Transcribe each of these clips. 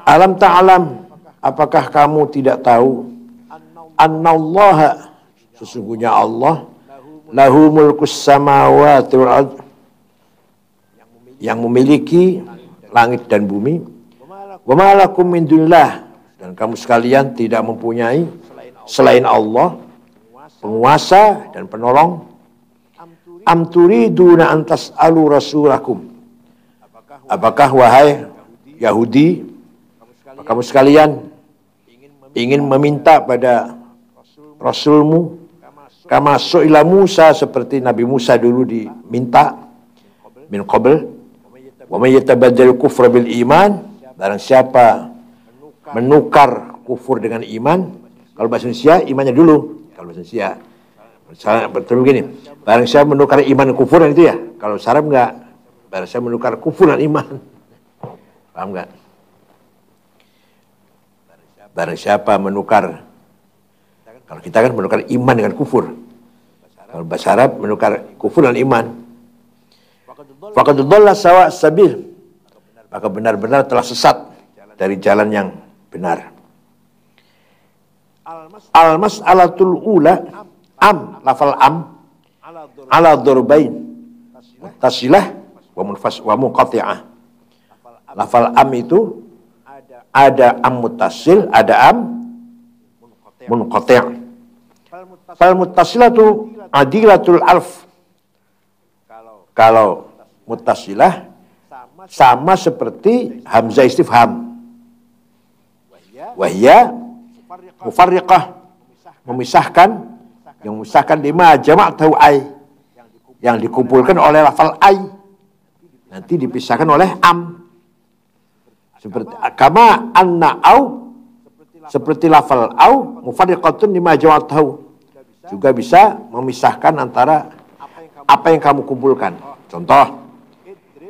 Alam ta'lam, apakah kamu tidak tahu? Annallaha, sesungguhnya Allah, lahu mulkus samawati wal ard, yang memiliki langit dan bumi. Wa ma lakum min dunillah, dan kamu sekalian tidak mempunyai selain Allah penguasa dan penolong. Am turiduna an tas'alu rasulakum, apakah wahai Yahudi, kamu sekalian ingin meminta pada Rasulmu kama su'ila Musa, seperti Nabi Musa dulu diminta, min qabl, wa may yatabaddal kufra bil iman, barang siapa menukar kufur dengan iman. Kalau bahasa Indonesia imannya dulu, kalau bahasa Indonesia misalnya betul begini, barang siapa menukar iman kufur itu ya. Kalau Arab enggak, barang siapa menukar kufur dan iman. Paham enggak? Barang siapa menukar, kalau kita kan menukar iman dengan kufur. Kalau bahasa Arab menukar kufur dan iman. Faqad dhalla sawa sabil, maka benar-benar telah sesat dari jalan yang benar. Al-mas'alatul ula, am, lafal am, ala dhurbain, muttasilah wa munqati'ah. Lafal am itu ada am muttasil, ada am munqati'. Fal muttasilatu adilatul alf. Kalau muttasilah sama seperti hamzah istifham. Wahya mufarriqah, memisahkan, yang memisahkan lima jamak tahu ai, yang dikumpulkan oleh lafal ai nanti dipisahkan oleh am. Seperti kama anna au, seperti lafal au mufarriqatun lima jamak tahu, juga bisa memisahkan antara apa yang kamu kumpulkan. Contoh,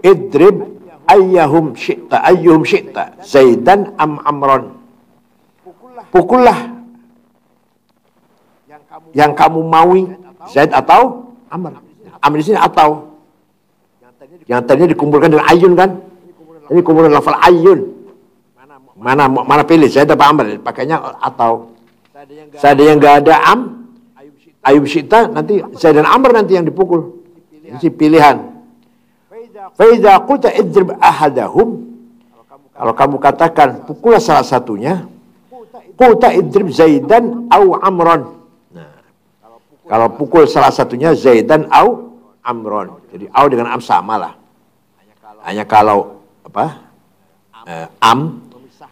idrib ayyuhum syi'ta zaidan am amron. Pukullah yang kamu maui, Zaid atau Amr. Amr di sini atau. Yang tadinya dikumpulkan dengan ayun kan? Ini kumpulkan lafal ayun. Mana pilih, Zaid apa Amr? Pakainya atau. Seandainya enggak ada am, Ayub Syita, nanti Zaid dan Amr nanti yang dipukul. Ini sih pilihan. Fa idza qulta idrib ahadahum, kalau kamu katakan pukullah salah satunya, qulta idrib Zaidan au Amron. Nah, kalau pukul salah satunya Zaidan au Amron. Jadi au dengan am sama lah. Hanya kalau am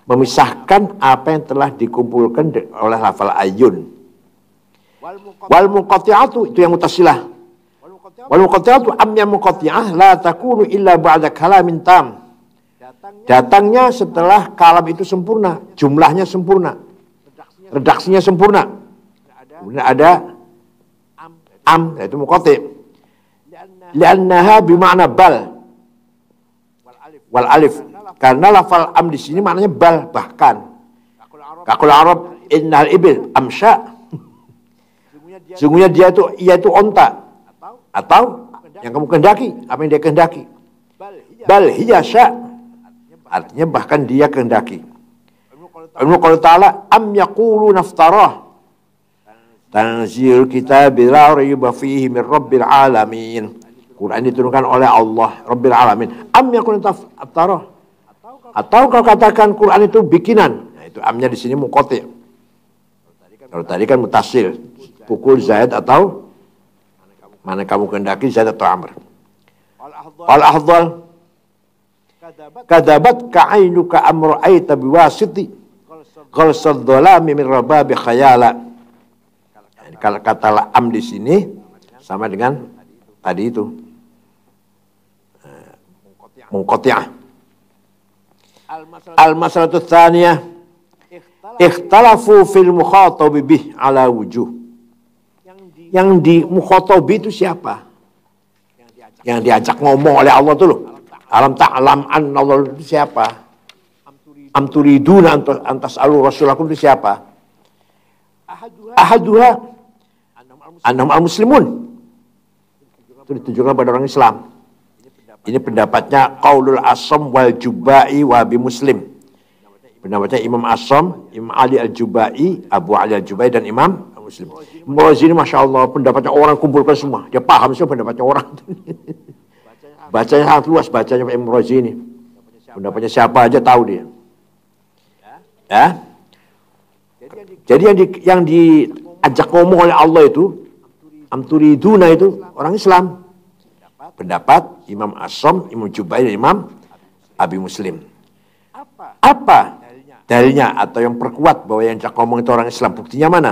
memisahkan apa yang telah dikumpulkan oleh lafal ayun. Wal munqati'atu, itu yang mutasilah. Wal munqati'atu am yang munqati'ah la takunu illa ba'da kalamin tam. Datangnya setelah kalam itu sempurna, jumlahnya sempurna, redaksinya sempurna. Kemudian ada am, yaitu munqati'. Li'annaha bima'na bal wal alif. Karena lafal am di sini maknanya bal, bahkan. Kakul Arab innal ibil amsya. Sungguhnya dia itu onta, atau yang kamu kehendaki, apa yang dia kehendaki. Bal hiya sya, artinya bahkan dia kehendaki. Qul ta'ala am yaqulu naftarah tanzil kitabil la raiba fihi min rabbil alamin. Quran diturunkan oleh Allah Rabbil alamin. Am yaqulu naftarah, atau kau katakan Quran itu bikinan. Nah, itu amnya di sini munqati'. Kalau tadi kan mutasil, pukul Zaid atau mana kamu kehendaki, Zaid atau Amr. Wal ahdal kadabat ka'ainuka amru aita biwasiti qalsad dhalami min rababi khayala. Kalau kata am di sini sama dengan tadi itu munqati'ah. Al-masalatu tsaniyah ikhtalafu fil mukhatabi bih ala wujuh. Yang di mukhatabi itu siapa? Yang diajak ngomong oleh Allah tuh loh. Alam ta'lam anna Allah itu siapa? Am turiduna antas alu rasulakum itu siapa? Ahaduha annahum al-muslimun. Itu ditujukan pada orang Islam. Ini pendapatnya Qaulul Asam wal Jubai wa bi Muslim. Pendapatnya Imam As-Som, Imam Ali Al-Jubai, Abu Ali Al-Jubai, dan Imam Muslim. Imam Razi ini Masya Allah, pendapatnya orang kumpulkan semua. Dia paham semua pendapatnya orang. Bacanya sangat luas, bacanya Imam Razi ini. Pendapatnya siapa aja tahu dia. Ya. Jadi yang diajak ngomong oleh Allah itu, amturiduna itu orang Islam. Pendapat Imam As-Som, Imam Jubai, dan Imam Abi Muslim. Apa dalilnya atau yang perkuat bahwa yang diajak ngomong itu orang Islam? Buktinya mana?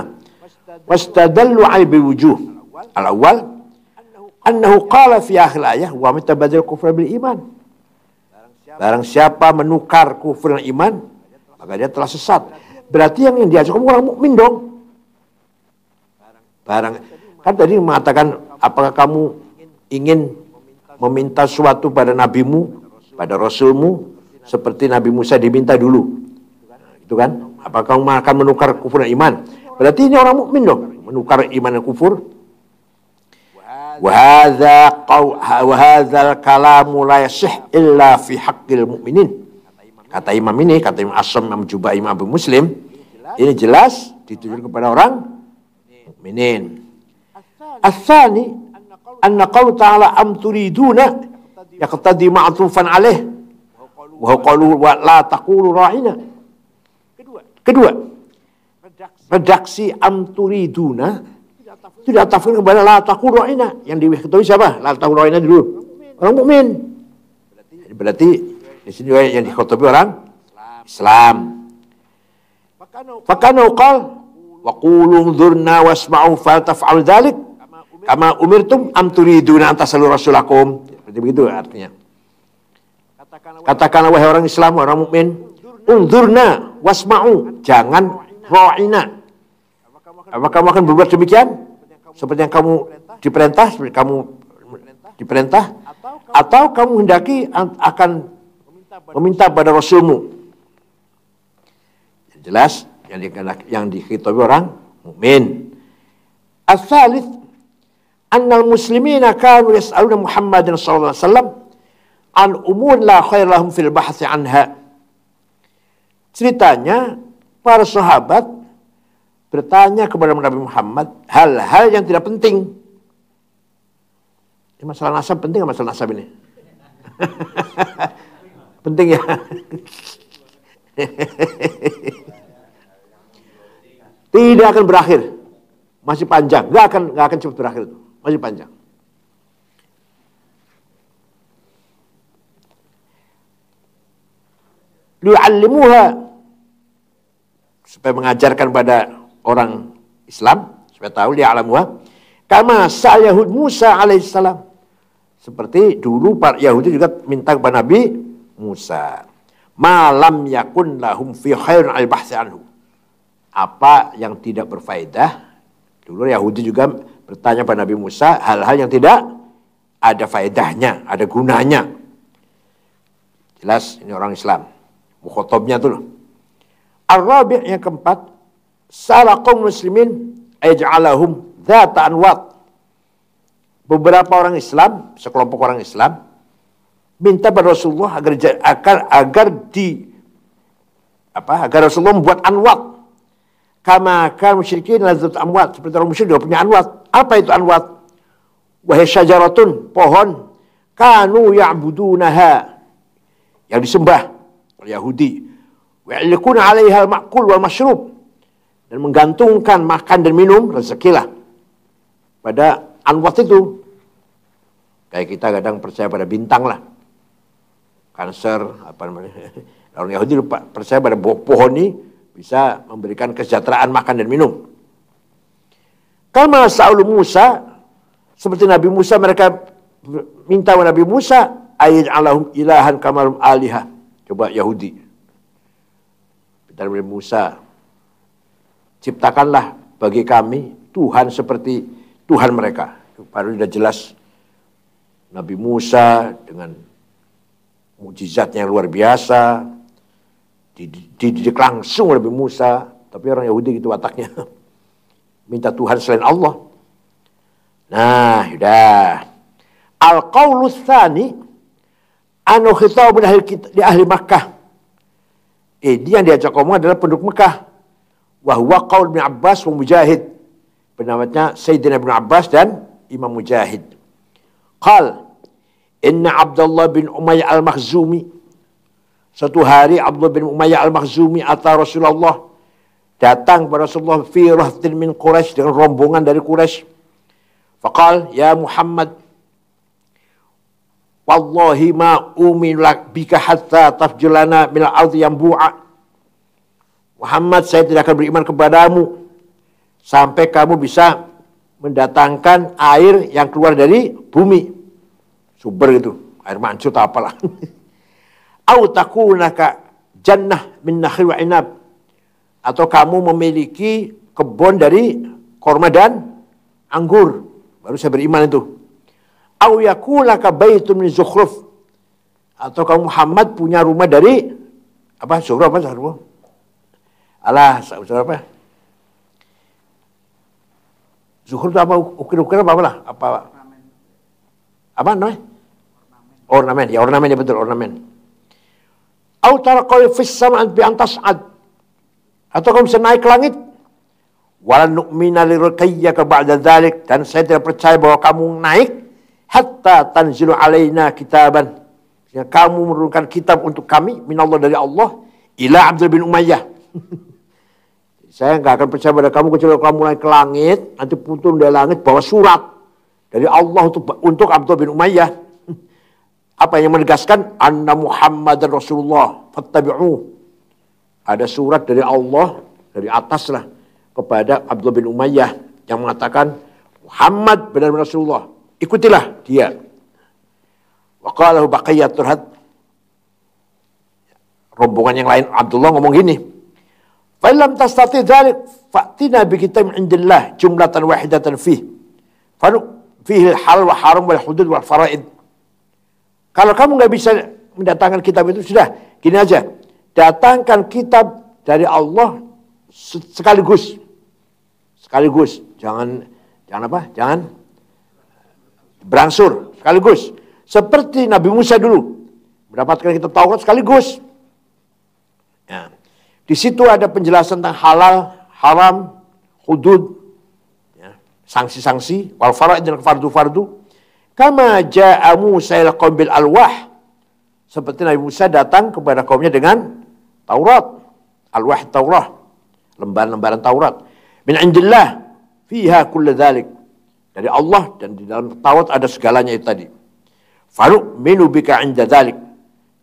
Wastadallu alaihi biwujuh. Al-awwal annahu qala fi akhir ayah wa matabadal kufra bil iman. Barang siapa menukar kufur dengan iman, maka dia telah sesat. Berarti yang diajak ngomong orang mukmin dong. Kan tadi mengatakan, apakah kamu ingin meminta sesuatu pada nabimu, pada rasulmu, seperti Nabi Musa diminta dulu. Itu kan? Apakah kamu akan menukar kufur dan iman? Berarti ini orang mukmin dong, menukar iman dan kufur. Wa hadzal kalamu la yasih illa fi haqqil mu'minin. Kata Imam ini, kata Imam As-Som, Imam Jubai, Imam Abu Muslim, ini jelas ditujukan kepada orang mukminin. Ats-tsani anna qaul ta'ala am turiduna yaqtadi ma'tufan alaih wa qalu wa la taqulu ra'ina. Kedua, redaksi am turiduna tidak tafsir kepada la taqulu ra'ina. Yang diketahui siapa? La taqulu ra'ina dulu. Orang mukmin. Berarti di sini yang diketahui orang Islam. Fakana qal wa qulu dzurna wasma'u fal taf'al dzalik kama umirtum am turiduna an tasalu rasulakum. Seperti begitu artinya. Katakanlah wahai orang Islam, orang mukmin, unzurna wasma'u, jangan ra'ina. Apakah kamu akan berbuat demikian? Seperti yang kamu diperintah, seperti kamu diperintah, atau kamu hendaki akan meminta pada Rasulmu. Jelas yang diketahui orang mukmin. Ats-tsalits annal muslimina kanu yas'aluna Muhammadan sallallahu alaihi wasallam an umur la khair lahum fil bahthi anha. Ceritanya para sahabat bertanya kepada Nabi Muhammad hal-hal yang tidak penting. Ini masalah nasab penting nggak masalah nasab ini? Penting ya. Tidak akan berakhir, masih panjang, nggak akan cepat berakhir itu, masih panjang. Li'allimuha, supaya mengajarkan pada orang Islam, supaya tahu li'alamuha, kama sa'yahud Musa alaihissalam. Seperti dulu para Yahudi juga minta kepada Nabi Musa. Malam yakun lahum fi khairun al-bahsi anhu. Apa yang tidak berfaedah, dulu Yahudi juga bertanya pada Nabi Musa hal-hal yang tidak ada faedahnya, ada gunanya. Jelas ini orang Islam. Mukhotobnya tuh. Ar-rabi' yang keempat, salah kaum muslimin aj'alahum dzata anwat. Beberapa orang Islam, sekelompok orang Islam minta pada Rasulullah agar Rasulullah membuat anwat. Kama kan musyrikin lazat amwat, seperti orang musyrik dia punya anwat. Apa itu anwat? Wahai syajaratun, pohon, kanu ya'budunaha, yang disembah oleh Yahudi. Wa yalikuna 'alaiha al-ma'kul wal masyrub, dan menggantungkan makan dan minum rezekilah pada anwat itu. Kayak kita kadang percaya pada bintang lah, Cancer, apa namanya. Orang Yahudi percaya pada pohon ini bisa memberikan kesejahteraan makan dan minum. Kama sa'ul Musa, seperti Nabi Musa, mereka minta kepada Nabi Musa, ayyalahum ilahan kamalum alihah. Coba Yahudi. Minta Nabi Musa, ciptakanlah bagi kami Tuhan seperti Tuhan mereka. Baru sudah jelas Nabi Musa dengan mukjizatnya yang luar biasa, dididik langsung oleh Nabi Musa. Tapi orang Yahudi gitu wataknya, minta Tuhan selain Allah. Nah, sudah. Al-qaulus tsani anu khitabun di ahli Makkah. Ini yang diajak ngomong adalah penduduk Mekah. Wa huwa qaul Ibnu Abbas wa Mujahid. Pendapatnya Sayyidina Ibnu Abbas dan Imam Mujahid. Qal, inna Abdullah bin Umayyah al-Makhzumi. Suatu hari Abdullah bin Umayyah al-Makhzumi ata Rasulullah, datang kepada Rasulullah fi rahtin min Quraisy, dengan rombongan dari Quraisy. Faqal, ya Muhammad, wallahi ma uminu lak bika hatta tafjulana minal ardi yambu'a. Muhammad, saya tidak akan beriman kepadamu sampai kamu bisa mendatangkan air yang keluar dari bumi. Sumber gitu, air mancur atau apalah. Au takunaka jannah min nakhil wa inab. Atau kamu memiliki kebun dari korma dan anggur. Baru saya beriman itu. Au yakulaka baitun min zukhruf. Atau kamu Muhammad punya rumah dari apa? Zukhruf apa? Zukhruf. Alah, apa? Zukhruf itu apa? Ukir-ukir apa lah? Apa namanya? Ornamen. Ya, ornamen ya, betul, ornamen. Au taraqal fis sama'an bi antas'ad. Atau kamu bisa naik ke langit. Wala nu'mina lirqayyaka ba'da dzalik, dan saya tidak percaya bahwa kamu naik hatta tanzilu alaina kitaban. Ya, kamu menurunkan kitab untuk kami minallah, dari Allah, ila Abdul bin Umayyah. Saya nggak akan percaya pada kamu kecuali kamu naik ke langit, nanti turun dari langit bawa surat dari Allah untuk Abdul bin Umayyah. Apa yang menegaskan anna Muhammadan Rasulullah fattabi'u. Ada surat dari Allah dari atas lah kepada Abdul bin Umayyah yang mengatakan Muhammad benar-benar Rasulullah, ikutilah dia. Wa qalahu baqiyat turhat. Rombongan yang lain Abdullah ngomong gini, fa lam tastati dzalik fa'tina bi kitabin indillah jumlatan wahidatan fihi al-hal wa haram wal hudud wal faraid. Kalau kamu nggak bisa mendatangkan kitab itu, sudah gini aja, datangkan kitab dari Allah sekaligus, jangan apa, jangan berangsur, sekaligus. Seperti Nabi Musa dulu mendapatkan kitab Taurat sekaligus. Ya. Di situ ada penjelasan tentang halal, haram, hudud, ya, sanksi-sanksi, wal faraid dan fardu-fardu. Kama ja'a Musa ila qaum bil alwah, seperti Nabi Musa datang kepada kaumnya dengan Taurat, alwah Taurat, lembaran-lembaran Taurat. Min indillah fiha kullu dzalik, dari Allah, dan di dalam Taurat ada segalanya itu tadi. Faru minu bika inda dzalik.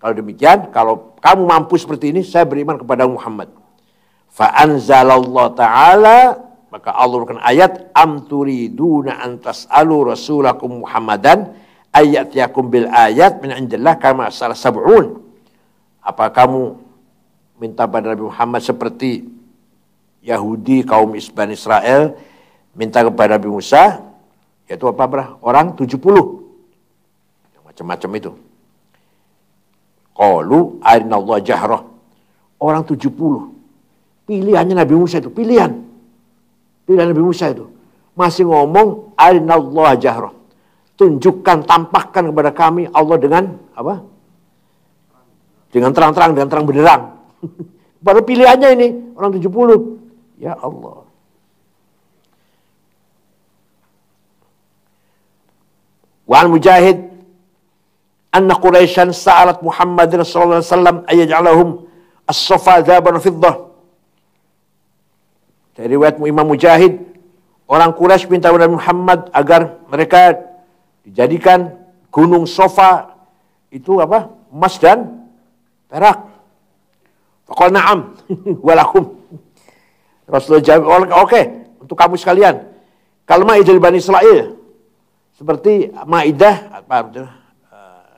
Kalau demikian, kalau kamu mampu seperti ini, saya beriman kepada Muhammad. Fa anzalallahu ta'ala, maka Allah memberikan ayat, am turiduna an tas'alu rasulakum Muhammadan ayatiyakum bil ayat min indillah kama asal sab'un. Apa kamu minta pada Nabi Muhammad seperti Yahudi kaum Bani Israel minta kepada Nabi Musa, yaitu apa? Orang 70. Macam-macam itu. Qalu arinallahu jahrah. Orang 70. Pilihannya Nabi Musa itu, pilihan Nabi Musa itu. Masih ngomong arinallahu jahrah. Tunjukkan, tampakkan kepada kami Allah dengan apa? Dengan terang-terang, dengan terang benderang. Baru pilihannya ini, orang 70. Ya Allah. Wa Mujahid anna Quraisyan sa'alat Muhammadin sallallahu alaihi wasallam ayaj'alahum as-safa dhahaban wa fiddah. Dari riwayat Imam Mujahid, orang Quraisy minta kepada Muhammad agar mereka dijadikan gunung Safa itu apa? Emas dan perak. Faqala na'am walakum. Rasulullah jawab, oke, untuk kamu sekalian. Kalau Maidah Bani Israil, seperti Maidah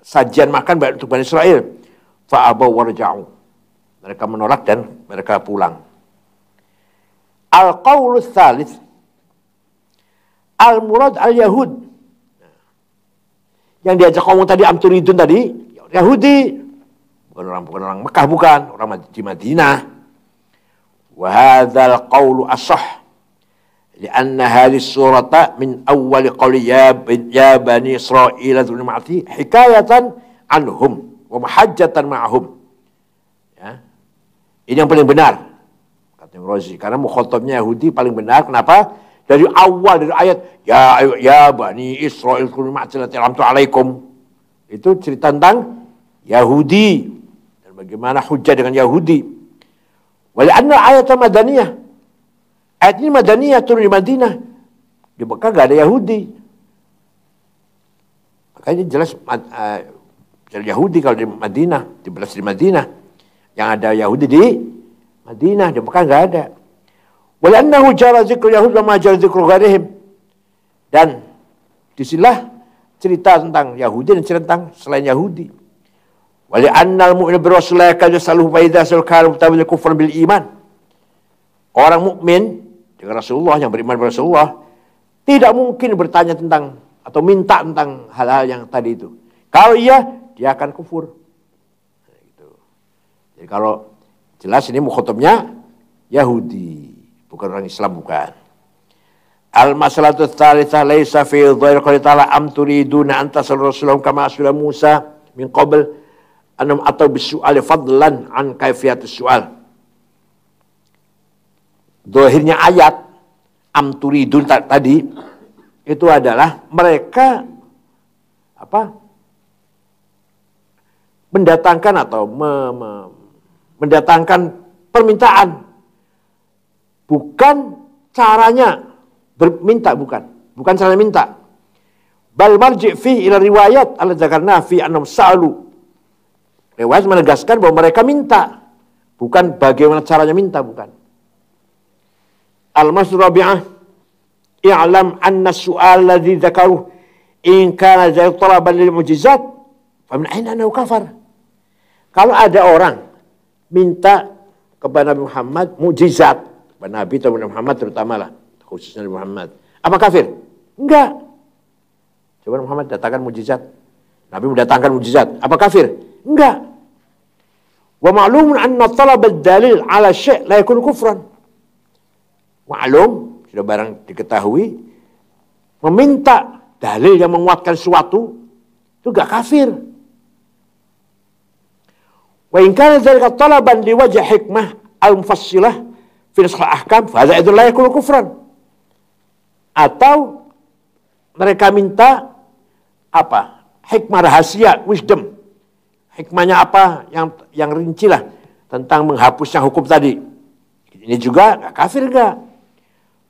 sajian makan baik untuk Bani Israel. Fa'abaw warja'u. Mereka menolak dan mereka pulang. Al-qawlus thalith al-murad al-yahud. Yang diajak ngomong tadi amturidun tadi, Yahudi. Bukan orang Mekah, bukan. Orang di Madinah. Wa hadzal qawlu ashah. Lianna hadhihi surata min awwal qawli ya bani Israil dzul ma'ati hikayatan anhum wa mahajjatan ma'hum. Ya. Ini yang paling benar, kata Imam Razi. Karena mukhatabnya Yahudi paling benar. Kenapa? Dari awal, dari ayat, ya Bani Israel kunu ma'tilati alamtu alaikum. Itu cerita tentang Yahudi. Dan bagaimana hujah dengan Yahudi. Wali'anna ayat Madaniyah. Ayat ini Madaniyah, turun di Madinah. Di Mekah gak ada Yahudi. Makanya jelas Yahudi kalau di Madinah, dibelas di Madinah. Yang ada Yahudi di Madinah, di Mekah nggak ada. Wali'annahu jara zikru Yahud lama jara zikru ghairihim. Dan disinilah cerita tentang Yahudi dan cerita tentang selain Yahudi. Wali'annal mu'min bi Rasulillah kadza saluhu fa idza salkal mutabil kufran bil iman. Orang mukmin dengan Rasulullah yang beriman kepada Rasulullah tidak mungkin bertanya tentang atau minta tentang hal-hal yang tadi itu. Kalau iya, dia akan kufur. Jadi kalau jelas ini mukhatabnya Yahudi, bukan orang Islam, bukan. Al-masalatu tsalitsah laisa fi dhair qali ta'ala am turiduna an tasal rasulahum kama asala Musa min qabl annam atau bisu'al fadlan an kaifiyatus su'al. Zahirnya ayat am turidun tadi itu adalah mereka mendatangkan atau mendatangkan permintaan, bukan caranya berminta, bukan caranya minta. Bal marji' fi ila riwayat al zakarna fi annam sa'alu. Riwayat menegaskan bahwa mereka minta, bukan bagaimana caranya minta, bukan. Al-masdar rabi'ah i'lam anna su'al alladhi dzakaruh in kana talaban lil mu'jizat fa min aina annahu kafar. Kalau ada orang minta kepada Nabi Muhammad mukjizat, kepada Nabi atau Nabi Muhammad terutama lah, khususnya Nabi Muhammad, apa kafir? Enggak. Coba Muhammad datangkan mukjizat, Nabi mendatangkan mukjizat, apa kafir? Enggak. Wa ma'lumun anna talab ad-dalil ala syai' la yakun kufran. Maklum, sudah barang diketahui, meminta dalil yang menguatkan sesuatu itu enggak kafir. Wa in kana dzalika talaban liwajh hikmah al-mufassilah fi nasakh al-ahkam fa hadza la yakunu kufran. Atau mereka minta apa? Hikmah rahasia, wisdom. Hikmahnya apa yang rinci lah tentang menghapusnya hukum tadi. Ini juga enggak kafir enggak.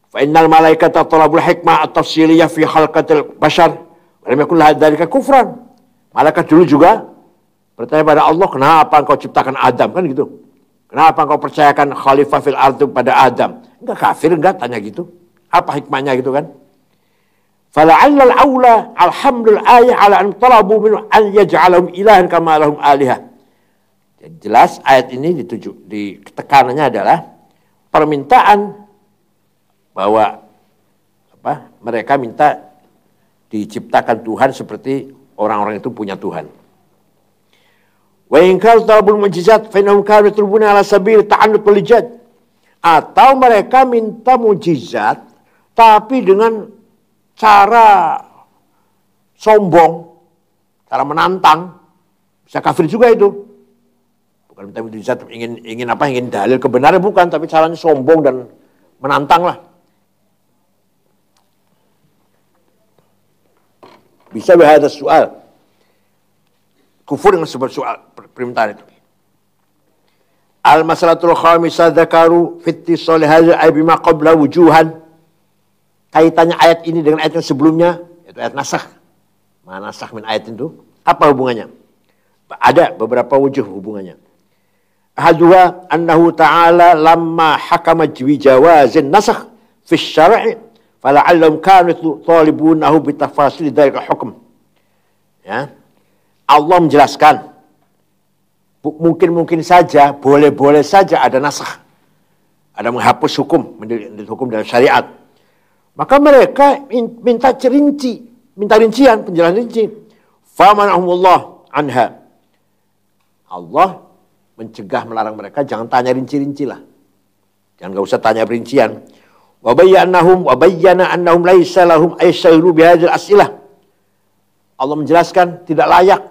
Fa innal malaikata talabul hikmah at-tafsiliyah fi khalqatil bashar wa lam yakun laha dzalika kufran. Malaikat dulu juga bertanya pada Allah, kenapa engkau ciptakan Adam, kan gitu. Kenapa engkau percayakan khalifah fil ardi pada Adam? Enggak kafir, enggak tanya gitu. Apa hikmahnya gitu kan? Fala'alla al-aula alhamdul ayah ala an talabu min an yaj'alahum ilahan kama lahum alihah. Jadi jelas ayat ini di tekanannya adalah permintaan bahwa mereka minta diciptakan Tuhan seperti orang-orang itu punya Tuhan. Wa in kana talabul mujizat fa innahum kanu yatlubuna ala sabil ta'annud wal ijad. Atau mereka minta mujizat tapi dengan cara sombong, cara menantang, bisa kafir juga itu. Bukan minta mujizat ingin dalil kebenaran, bukan, tapi caranya sombong dan menantang lah. Bisa berhada soal kufur dengan sebab soal permintaan itu. Al-masalatul khamisah dzakaru fi ittisal hadza ay bima qabla wujuhan. Kaitannya ayat ini dengan ayat yang sebelumnya, yaitu ayat nasakh. Mana nasakh min ayat itu? Apa hubungannya? Ada beberapa wujuh hubungannya. Ahaduha annahu ta'ala lamma hakama bijawazin nasakh fi syar'i fala'allahum kanu talibunahu bitafasil dzalika hukm. Ya. Allah menjelaskan mungkin saja, boleh saja ada nasakh, ada menghapus hukum, menjadi hukum dalam syariat. Maka mereka minta rincian, penjelasan rinci. Famanahumullah anha. Allah mencegah, melarang mereka, jangan tanya rinci-rinci lah. Jangan enggak usah tanya rincian. Wa bayyana annahum laisa lahum aysairu bihadzal as'ilah. Allah menjelaskan tidak layak,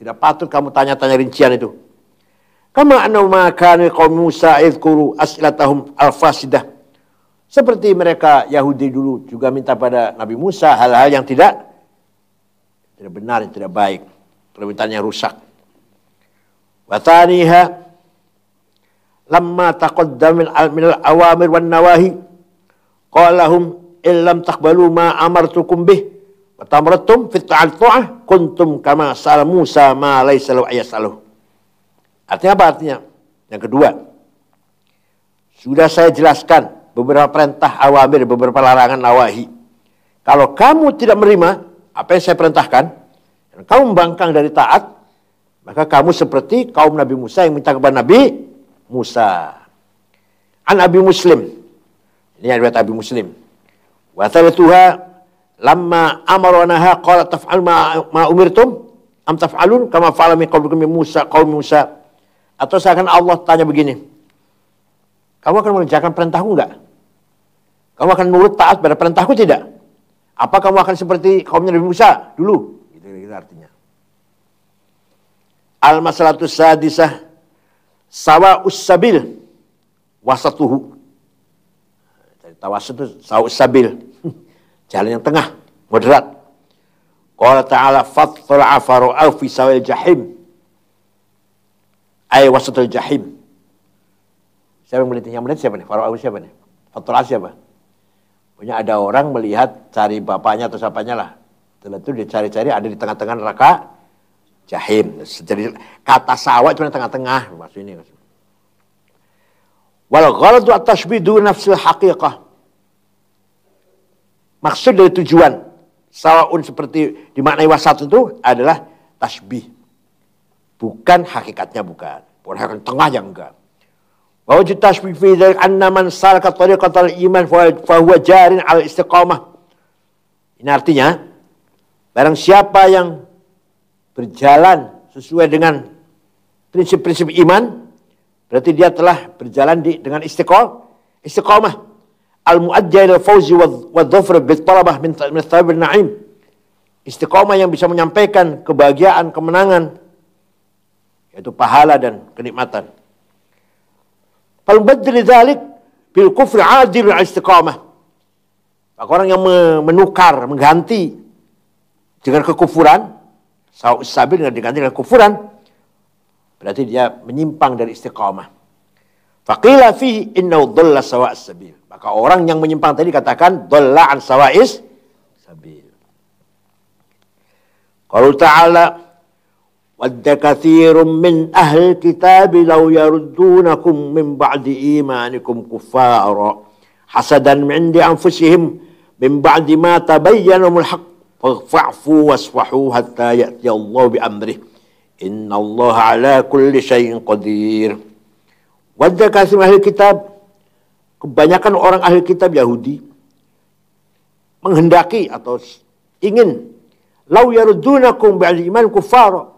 tidak patut kamu tanya-tanya rincian itu. Kama annahu ma kana qaum Musa yadhkuru as'ilatahum al-fasidah. Seperti mereka Yahudi dulu juga minta pada Nabi Musa hal-hal yang tidak benar, yang tidak baik, permintaannya rusak. Wa thaniha lamma taqaddama min al-awamir wan nawahi qala lahum illam taqbalu ma amartukum bih wa tamrattum fi ta'attu'ah kuntum kama sa'al Musa ma laysa lahu ayasaluh. Artinya apa artinya? Yang kedua, sudah saya jelaskan beberapa perintah awamir, beberapa larangan nawahi. Kalau kamu tidak menerima apa yang saya perintahkan, dan kamu membangkang dari taat, maka kamu seperti kaum Nabi Musa yang minta kepada Nabi Musa. An Abi Muslim. Ini riwayat Abi Muslim. Wa thalatuha lamma amara naha qala taf'al ma umirtum am taf'alun kama fa'ala min qablikum Musa qaum Musa. Atau seakan Allah tanya begini, kamu akan mengerjakan perintahku enggak? Kamu akan nurut taat pada perintahku tidak? Apa kamu akan seperti kaumnya Nabi Musa dulu? Gitu artinya. Al-masalatus sadisah sawa'us sabil wasatuhu. Dari tawasut itu sawa'us sabil. Jalan yang tengah, moderat. Qala ta'ala fattala'a fara'au fi sawil jahim. Ay wasatul jahim. Siapa yang melihat? Yang melihat siapa nih? Fara'au siapa nih? Fattala'a siapa? Punya ada orang melihat cari bapaknya atau siapanya lah. Setelah itu dia cari-cari ada di tengah-tengah neraka jahim. Jadi kata sawah cuma tengah-tengah maksud ini. Wal ghaladu at-tashbih dun nafsil haqiqah. Maksud dari tujuan sawaun seperti dimaknai wasat itu adalah tasbih. Bukan hakikatnya bukan. Bukan hakikat tengah yang enggak. Wa wajib tasbih fi dzalik anna man salaka tariqatal iman fa huwa jarin al istiqamah. Ini artinya barang siapa yang berjalan sesuai dengan prinsip-prinsip iman, berarti dia telah berjalan dengan istiqamah. Al-mu'ajjal al-fawzi wa dhafr bit-talabah min thawab an-na'im. Istiqamah yang bisa menyampaikan kebahagiaan, kemenangan, yaitu pahala dan kenikmatan. Fal badl dzalik bil kufri 'adil al-istiqamah. Maka orang yang menukar, mengganti dengan kekufuran, sabil dengan diganti dengan kufuran, berarti dia menyimpang dari istiqamah. Faqila fihi innahu dhalla sawa'is sabil. Maka orang yang menyimpang tadi katakan dhalla an sawa'is sabil. Qala ta'ala wadda katsirun min ahli kitabi law yaruddunakum min ba'di imanikum kuffara hasadan min 'indi anfusihim min ba'di ma tabayyana lahumul haqq fa'fu wasfahu hatta ya'ti Allah bi amrih. Inna Allah ala kulli syai'in qadir. Wadda katsirun ahli kitab, kebanyakan orang ahli kitab Yahudi menghendaki atau ingin law yaruddunakum ba'di iman kuffara.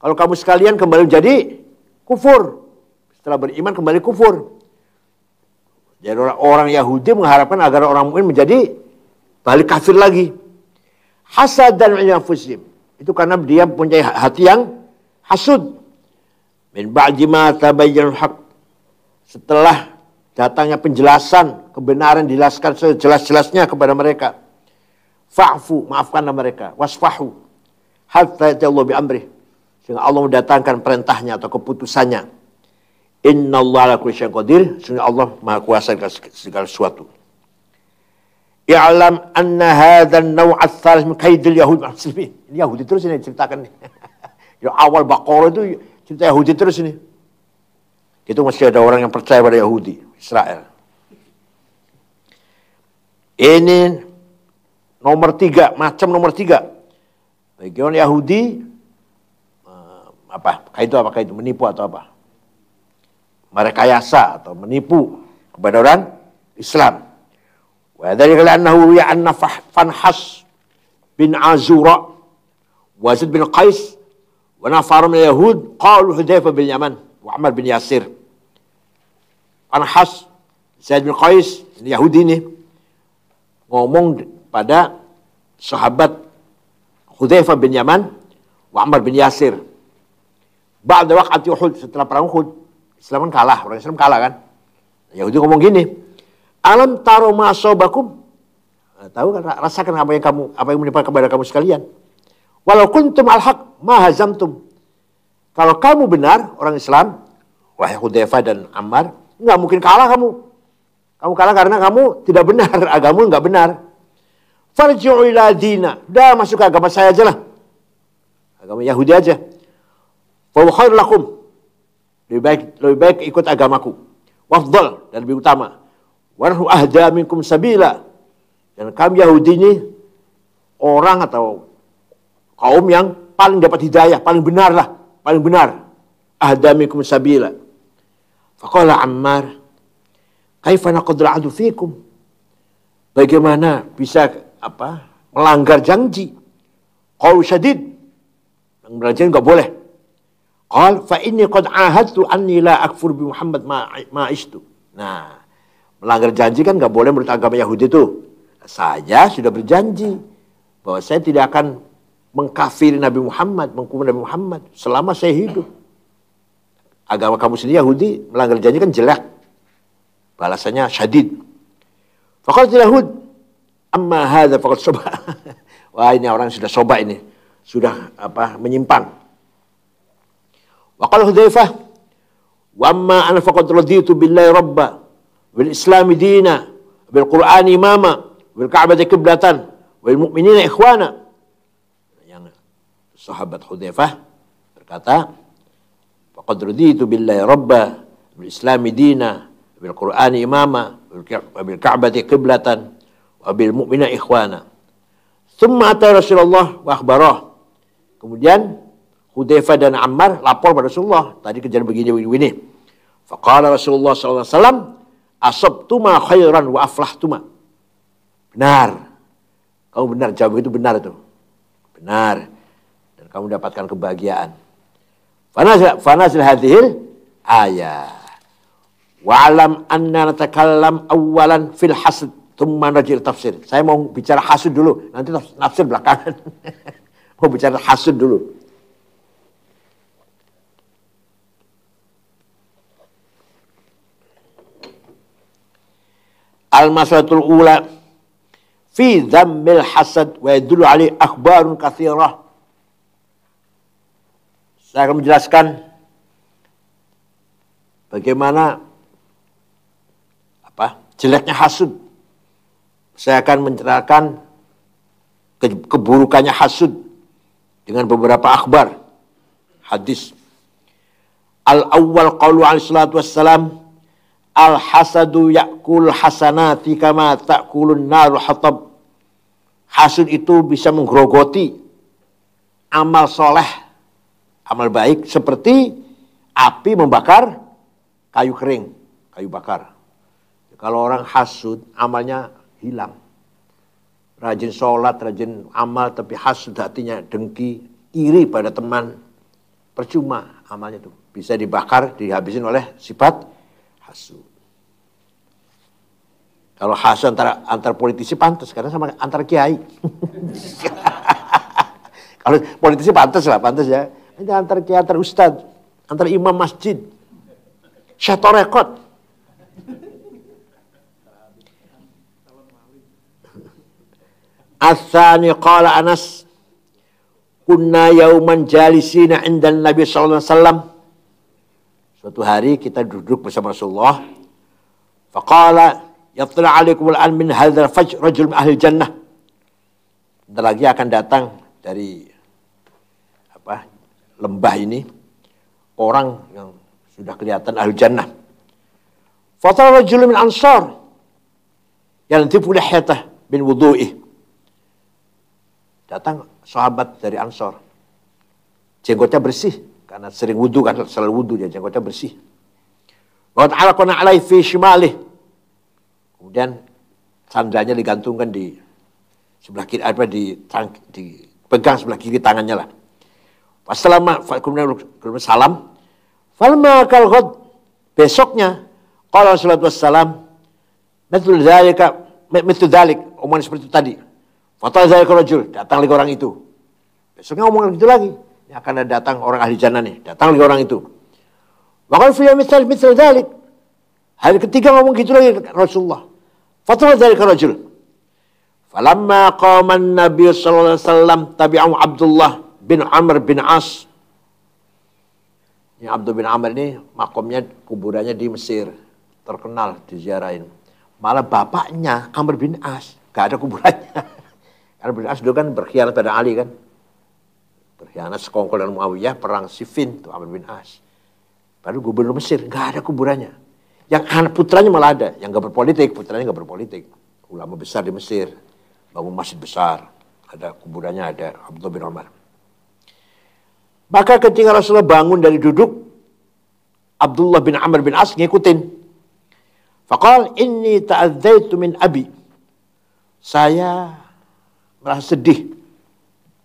Kalau kamu sekalian kembali menjadi kufur, setelah beriman kembali kufur. Jadi orang Yahudi mengharapkan agar orang mukmin menjadi balik kafir lagi. Hasad dan anfusihim. Itu karena dia punya hati yang hasud. Min ba'di ma tabayyana haq. Setelah datangnya penjelasan kebenaran dijelaskan sejelas-jelasnya kepada mereka. Fa'fu, maafkanlah mereka. Wasfahu. Hatta ya'ti Allah bi amrih. Sehingga Allah mendatangkan perintahnya atau keputusannya. Inna Allah ala kulli syai'in qadir. Sehingga Allah maha kuasa segala sesuatu. I'lam anna hadzal naw' ats-tsalits min kaidil yahud muslimin. Ini Yahudi terus ini ceritakan nih. Awal Baqarah itu cerita Yahudi terus ini. Itu masih ada orang yang percaya pada Yahudi, Israel. Ini nomor 3, macam nomor 3. Bagi orang Yahudi apakah itu menipu atau apa? Merekayasa atau menipu kepada orang Islam. Wa dzalika annahu ya'anna Fanhas bin Azura wa Zaid bin Qais wa nafar min Yahud qalu Hudzaifah bin Yaman wa Ammar bin Yasir. Fanhas, Zaid bin Qais, Yahudi ini ngomong pada sahabat Hudzaifah bin Yaman wa Ammar bin Yasir. Ba'da waq'ati Uhud, setelah perang Uhud, Islam kan kalah, orang Islam kalah kan. Yahudi ngomong gini, alam taro ma'asobakum, tahu kan, rasakan apa yang menimpa kepada kamu sekalian. Walau kuntum al-haq ma hazamtum. Kalau kamu benar, orang Islam, wahai Hudzaifah dan Ammar, nggak mungkin kalah kamu. Kamu kalah karena kamu tidak benar, agamamu nggak benar. Farji'u ila dina, dah masuk ke agama saya aja lah. Agama Yahudi aja. Fa khair lakum. Lebih baik ikut agamaku. Wafdal, dan lebih utama. Warhu ahda minkum sabila. Dan kami Yahudi ini orang atau kaum yang paling dapat hidayah, paling benar lah, paling benar. Ahda minkum sabila. Faqala Ammar, kaifa naqdul adu fikum? Bagaimana bisa melanggar janji? Qaul syadid. Melanggar janji enggak boleh. Qal fa inni qad ahadtu anni la akfur bi Muhammad ma ishtu. Nah, melanggar janji kan enggak boleh menurut agama Yahudi itu. Saya sudah berjanji bahwa saya tidak akan mengkafiri Nabi Muhammad, mengkufur Nabi Muhammad selama saya hidup. Agama kamu sendiri Yahudi melanggar janji kan jelek. Balasannya syadid. Faqala Yahud, amma hadza faqad soba. Wah, ini orang sudah soba ini. Sudah menyimpang. Wa qala Hudzaifah, wa amma ana faqad raditu billahi rabba, bil islami dina, bil qur'ani imama, bil ka'bati qiblatan, wal mu'minina ikhwana. Yang sahabat Hudzaifah berkata, faqad raditu billahi rabba, bil islami dina, bil qur'ani imama, bil ka'bati qiblatan, wa bil mu'minina ikhwana. Tsumma ata Rasulullah wa akhbarah. Kemudian Hudzaifah dan Ammar lapor pada Rasulullah, tadi kejadian begini. Faqala Rasulullah sallallahu alaihi wasallam, asabtuma khairan wa aflahtuma. Benar. Kamu benar, jawab itu benar itu. Benar. Dan kamu dapatkan kebahagiaan. Fanazil hadhil ayat. Wa'alam anna natakallam awalan fil hasad thumma najil tafsir. Saya mau bicara hasud dulu, nanti tafsir belakangan. Mau bicara hasud dulu. Al-masalatul ula fi dhammil hasad wa yadullu alaihi akhbarun katsirah. Saya akan menjelaskan bagaimana jeleknya hasud. Saya akan menceritakan keburukannya hasud dengan beberapa akhbar hadis. Al-awwal qaulu alaihi salatu wassalam, al-hasadu ya'kul hasanati kama ta'kulun naru hatab. Hasud itu bisa menggerogoti amal soleh, amal baik, seperti api membakar kayu kering, kayu bakar. Kalau orang hasud, amalnya hilang. Rajin sholat, rajin amal, tapi hasud hatinya dengki, iri pada teman, percuma amalnya itu. Bisa dibakar, dihabisin oleh sifat hasud. Kalau hasud antar politisi pantas, karena sama antar kiai. Kalau politisi pantas ya. Ini antar kiai, antar ustad, antar imam masjid, syator rekod. Atsani qala Anas, kunna yauman jalisina 'inda Nabi sallallahu alaihi wasallam. Suatu hari kita duduk bersama Rasulullah. Faqala yatla 'alaikum al-an min hadzal fajr rajul min ahli jannah. Bentar lagi akan datang dari lembah ini orang yang sudah kelihatan ahli jannah. Fatara rajul min ansar yantifu lihyatah bin wudu'ih. Datang sahabat dari Ansor. Jenggotnya bersih karena sering wudu kan, selalu wudu dia, jenggotnya bersih. Wa ta'alaqana 'alaihi fi shimalih. Kemudian sandalnya digantungkan di sebelah kiri, dipegang sebelah kiri tangannya lah. Kemudian salam. Falma kal ghad, besoknya qala sallallahu alaihi wasallam mithlu dzalik, omongan seperti itu tadi. Fatah zalika rajul, datang lagi orang itu. Besoknya omongan gitu lagi. Ini akan datang orang ahli jannah nih. Datang lagi orang itu. Maka fiya mithal dzalik. Hari ketiga ngomong gitu lagi Rasulullah. Fatwa dari rajul. Falamma qama an-nabiy sallallahu alaihi wasallam tabi'ahu Abdullah bin Amr bin As. Ini Abdullah bin Amr ini makomnya kuburannya di Mesir. Terkenal diziarahin. Malah bapaknya Amr bin As gak ada kuburannya. Amr bin As dulu kan berkhianat pada Ali kan. Berkhianat sekongkol dengan Muawiyah, perang Siffin, itu Amr bin As. Baru gubernur Mesir, nggak ada kuburannya. Yang anak putranya malah ada, yang nggak berpolitik, putranya nggak berpolitik. Ulama besar di Mesir, bangun masjid besar, ada kuburannya, ada Abdullah bin Umar. Maka ketika Rasulullah bangun dari duduk, Abdullah bin Amr bin As ngikutin. Faqal inni ta'adzaitu min abi. Saya merasa sedih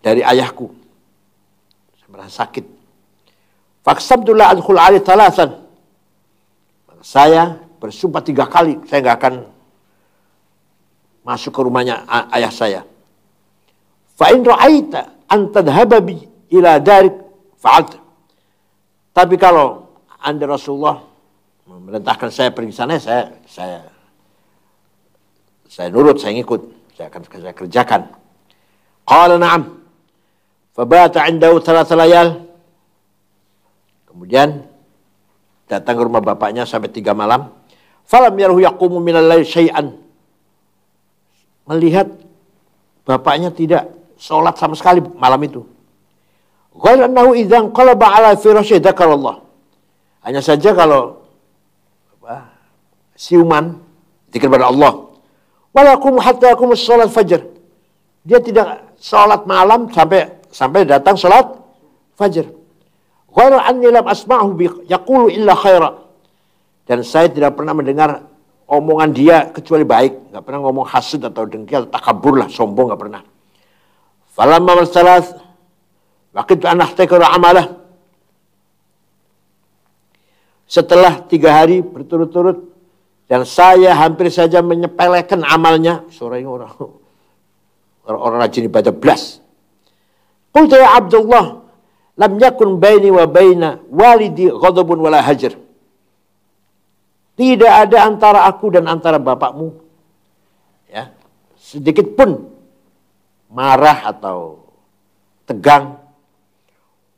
dari ayahku. Merasa sakit. Faksabdullah adkhul ali thalathan. Saya bersumpah 3 kali saya nggak akan masuk ke rumahnya ayah saya. Fa in ra'aita an tadhhaba bi ila darik fa'alt. Tapi kalau Anda Rasulullah memerintahkan saya pergi sana, saya nurut, saya ngikut, saya akan saya kerjakan. Qala na'am. Fabata indahu 3 layal. Kemudian datang ke rumah bapaknya sampai 3 malam. Falam yarhu yaqumu minal lail syai'an. Melihat bapaknya tidak sholat sama sekali malam itu. Ghair annahu idzan qalaba ala firasyi dzakarallah. Hanya saja kalau siuman zikir pada Allah. Wa yaqumu hatta yaqumu shalat fajr. Dia tidak sholat malam sampai datang sholat fajar. Ghairu anni lam asma'hu yaqulu illa khaira. Dan saya tidak pernah mendengar omongan dia kecuali baik. Enggak pernah ngomong hasad atau dengki atau takabur lah, sombong enggak pernah. Falamma masalas waqitu an ahtakira amalah. Setelah 3 hari berturut-turut dan saya hampir saja menyepelekan amalnya, suaranya orang rajin ibadah belas. Qultu ya Abdullah, lam yakun baini wa baina walidi ghadabun wala hajar. Tidak ada antara aku dan antara bapakmu ya sedikit pun marah atau tegang.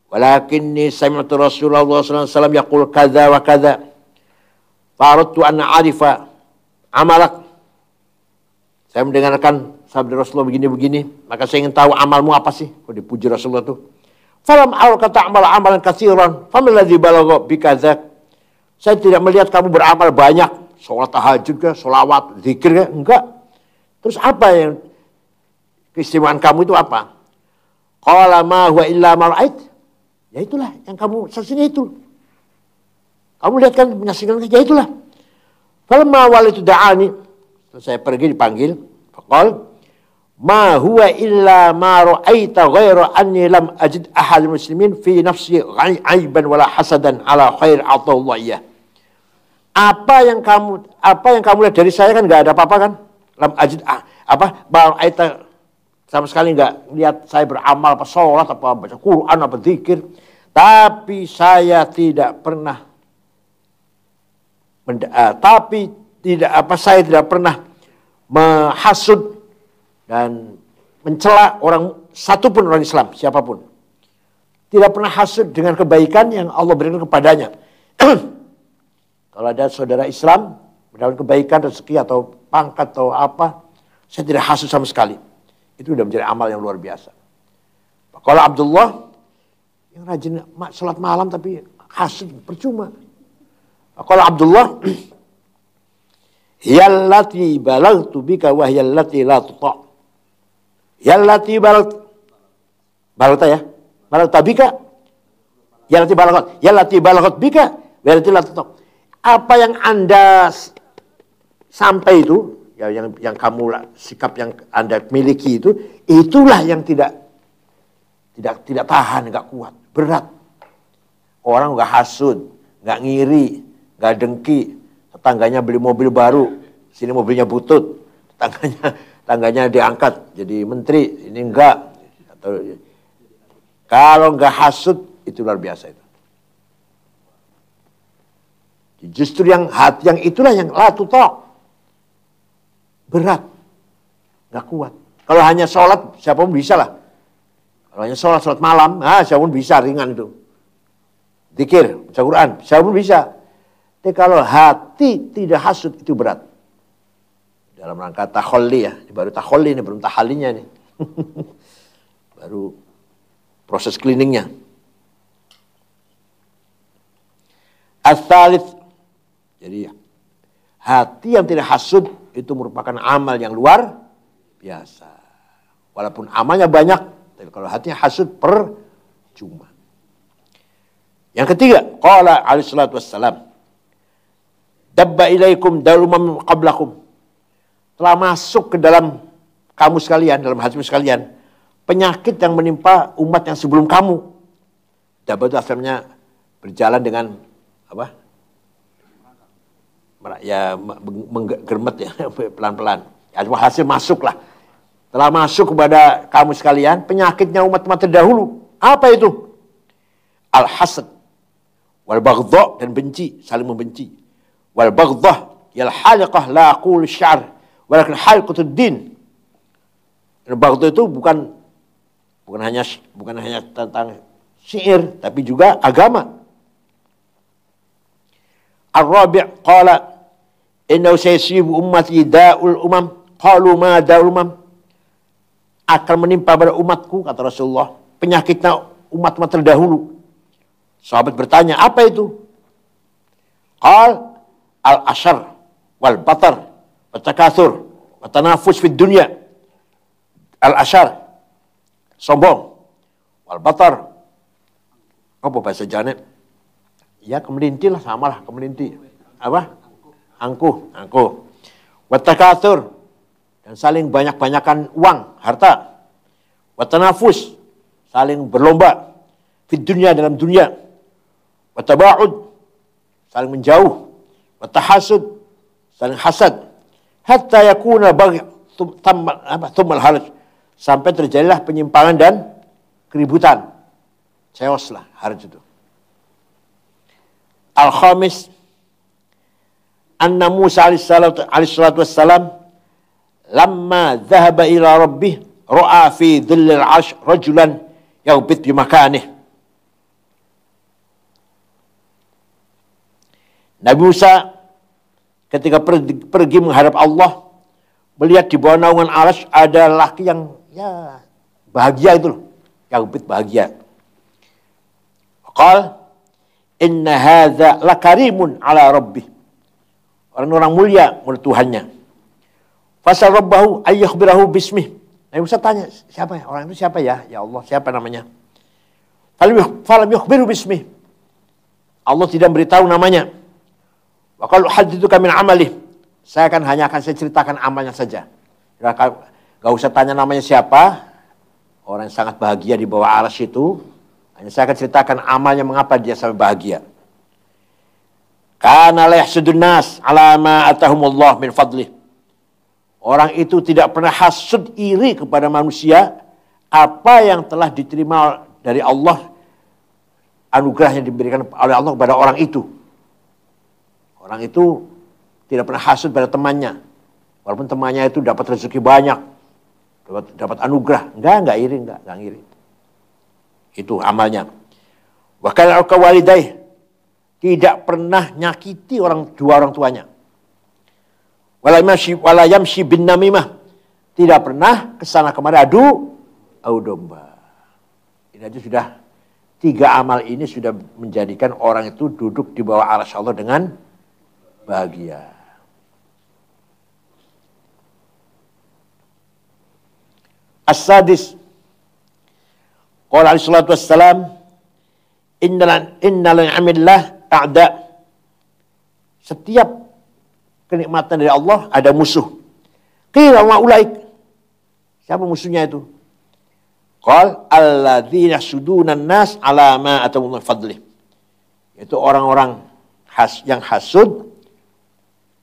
Walakinni sami'tu Rasulullah sallallahu alaihi wasallam yaqul kadza wa kadza. Faradtu an a'rifa amalak. Saya mendengarkan sabda Rasulullah begini-begini, maka saya ingin tahu amalmu apa sih? Kok dipuji Rasulullah tuh. Falam araka ta'mal amalan katsiran, faman ladzi balagha bikadzak. Saya tidak melihat kamu beramal banyak, sholat tahajud ke, sholawat, zikir ke, enggak. Terus apa yang keistimewaan kamu itu apa? Qala ma huwa illa ma ra'ait. Ya itulah yang kamu saksinya itu. Kamu lihat kan menyaksikan, ya itulah. Falamma walitu da'ani, saya pergi dipanggil, faqal ma huwa illa ma ra'aita ghairu anni lam ajid ahad muslimin fi nafsi aiban wala hasadan ala khair atullah iya. Apa yang kamu lihat dari saya kan enggak ada apa-apa kan? Lam ajid ma ra'aita sama sekali enggak lihat saya beramal apa salat apa baca Quran apa zikir, tapi saya tidak pernah saya tidak pernah menghasud dan mencela satupun orang Islam, siapapun. Tidak pernah hasud dengan kebaikan yang Allah berikan kepadanya. Kalau ada saudara Islam mendapat kebaikan, rezeki atau pangkat atau apa, saya tidak hasud sama sekali. Itu sudah menjadi amal yang luar biasa. Kalau Abdullah yang rajin sholat malam tapi hasud percuma. Kalau Abdullah yallati balagtu bika wa yallati la tuta. Yallati balagta ya. Balagta bika. Yallati balagat bika wa yallati la tuta. Apa yang Anda sampai itu, ya yang kamu sikap yang Anda miliki itu, itulah yang tidak tahan, enggak kuat, berat. Orang enggak hasud, enggak ngiri, enggak dengki. Tetangganya beli mobil baru, sini mobilnya butut, tetangganya diangkat jadi menteri, ini enggak, atau Kalau nggak hasud, itu luar biasa itu. Justru yang hati yang itulah yang la tuta'. Berat. Nggak kuat. Kalau hanya sholat, siapa pun bisa lah. Kalau hanya sholat malam, siapa pun bisa, ringan itu. Zikir, baca Quran, siapa pun bisa. Tapi kalau hati tidak hasud, itu berat. Dalam rangka takholli ya. Baru takholli ini, belum tahalinya nih. Baru proses cleaningnya. As-salits. Jadi hati yang tidak hasud itu merupakan amal yang luar biasa. Walaupun amalnya banyak, tapi kalau hatinya hasud percuma. Yang ketiga, qala alaihi salatu wassalam, dabba ilaikum darumam qablakum. Telah masuk ke dalam kamu sekalian, dalam hatimu sekalian, penyakit yang menimpa umat yang sebelum kamu. Dabba itu asalnya berjalan dengan apa? Ya menggermet ya, pelan-pelan. Ya, hasil masuklah. Telah masuk kepada kamu sekalian penyakitnya umat-umat terdahulu. Apa itu? Al-hasad wal baghdha, dan benci, saling membenci. Wal baghdha yal haliqah la aqul syar walakin halqatud din. Baghdha itu bukan hanya tentang syair, tapi juga agama. Ar-rabi' qala innahu sayasibu ummati da'ul umam. Qalu ma da'ul umam? Akan menimpa pada umatku, kata Rasulullah, penyakitnya umat-umat terdahulu. Sahabat bertanya, apa itu? Qal al-ashar wal batar wa takatsur wa tanafus fid dunya. Al-ashar, sombong. Wal batar, apa bahasa Janet? Ya kemelinti lah, sama lah kemelinti. Apa? Angkuh. Wa takatsur, dan saling banyak-banyakan uang, harta. Wa tanafus, saling berlomba. Fid dunya, dalam dunia. Wa taba'ud, saling menjauh. Wa tahasud, saling hasad. Hatta yakuna bagh thummal haraj, sampai terjadilah penyimpangan dan keributan. Chaos lah haraj itu. Al-khamis, anna Musa alaihi salatu wassalam lamma dhahaba ila rabbih ra'a fi dhillil 'arsy rajulan yaghbit bi makanih. Nabi Musa ketika pergi menghadap Allah, melihat di bawah naungan arsy ada laki yang ya bahagia itu loh, yaghbit, bahagia. Qal inna hadza lakarimun ala rabbih. Orang mulia menurut Tuhannya. Fasal rabbahu ayyukhbirahu bismih. Nabi Musa tanya, siapa ya? Orang itu siapa ya? Ya Allah, siapa namanya? Falam yukhbiru bismih. Allah tidak beritahu namanya. Wa qalu hadithuka min amalih. Saya akan ceritakan amalnya saja. Enggak usah tanya namanya siapa. Orang yang sangat bahagia di bawah arsy itu. Hanya saya akan ceritakan amalnya, mengapa dia sampai bahagia. Kana la yahsudun nas ala ma atahumullah min fadlih. Orang itu tidak pernah hasud, iri kepada manusia apa yang telah diterima dari Allah, anugerah yang diberikan oleh Allah kepada orang itu. Orang itu tidak pernah hasud pada temannya. Walaupun temannya itu dapat rezeki banyak, dapat anugerah, enggak iri, enggak iri. Itu amalnya. Wa kana walidayh, tidak pernah nyakiti dua orang tuanya. Wala yamshi bin namimah, tidak pernah kesana kemari adu domba. Ini aja sudah 3 amal ini sudah menjadikan orang itu duduk di bawah arsy Allah dengan bahagia. As-sadis, qala alaihi salatu wassalam, innal ni'amillah a'da. Setiap kenikmatan dari Allah ada musuh. Qila ma ulaik. Siapa musuhnya itu? Qal alladzina yasudunan nas ala ma atahum fadlih. Itu orang-orang yang hasud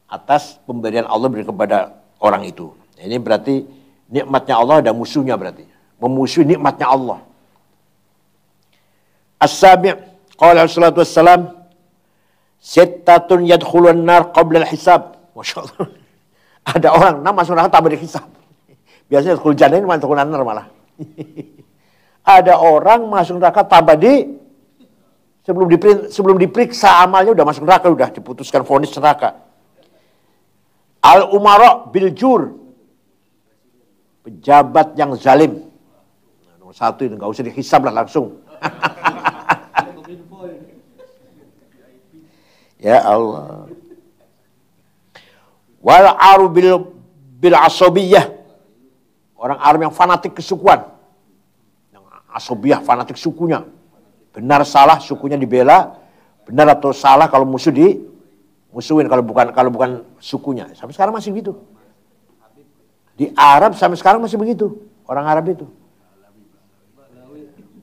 atas pemberian Allah beri kepada orang itu. Ini berarti nikmatnya Allah ada musuhnya berarti. Memusuhi nikmatnya Allah. As-sabi' qala sallallahu alaihi wasallam sittatun yadkhulun nar qabla al-hisab. Masyaallah. Ada orang masuk neraka tanpa dihisab. Biasanya yadkhul jannah ini masuk nar malah. Ada orang masuk neraka tanpa sebelum diperiksa amalnya udah masuk neraka, udah diputuskan vonis neraka. Al-umara bil jur. Pejabat yang zalim. Nomor 1 itu enggak usah dihisab lah langsung. Ya Allah. Wal aru bil asabiyah. Orang Arab yang fanatik kesukuan. Yang asabiyah fanatik sukunya. Benar salah sukunya dibela, benar atau salah kalau musuh dimusuhin kalau bukan sukunya. Sampai sekarang masih begitu. Di Arab sampai sekarang masih begitu. Orang Arab itu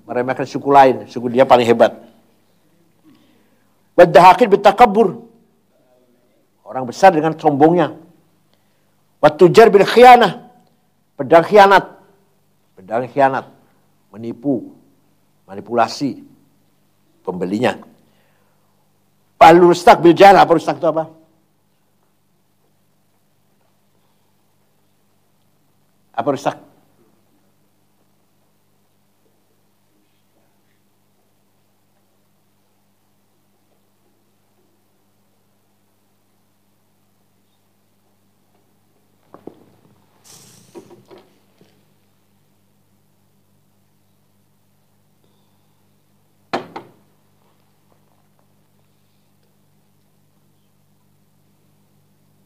meremehkan suku lain, suku dia paling hebat. Wadahakir bitakabbur. Orang besar dengan sombongnya. Watujar bil khianah. Pedang khianat. Menipu. Manipulasi pembelinya. Palu rustak bil jahl. Apa rustak itu apa? Apa rusak?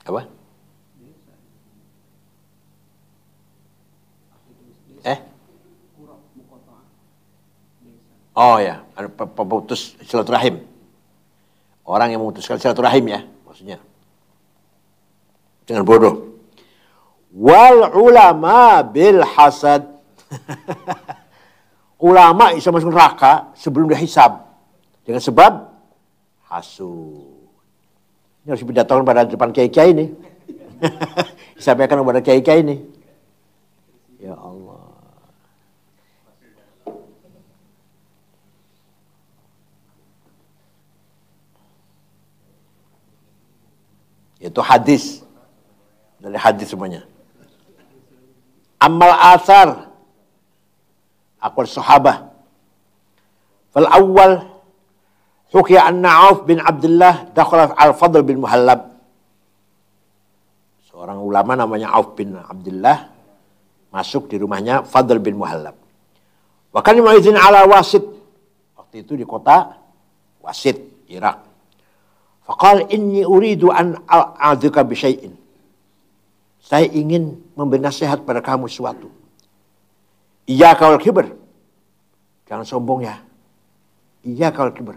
Apa? Oh ya, pemutus silaturahim. Orang yang memutuskan silaturahim ya, maksudnya. Dengan bodoh. Wal ulama bil hasad. Ulama bisa masuk neraka sebelum dihisab. Dengan sebab hasud. Ini harus didatakan pada depan kiai-kiai ini. Disampaikan kepada kiai-kiai ini. Ya Allah. Itu hadis. Dari hadis semuanya. Amal asar. Aqwal sahabah. Fal awal hukiya anna Auf bin Abdullah dakhala al-Fadl bin Muhallab. Seorang ulama namanya Auf bin Abdullah masuk di rumahnya Fadl bin Muhallab. Wa kana mu'idzin ala Wasit. Waktu itu di kota Wasit, Irak. Faqal inni uridu an a'adzuka bi syai'in. Saya ingin memberi nasihat pada kamu sesuatu. Iyyaka wal kibr. Jangan sombong ya. Iyyaka wal kibr.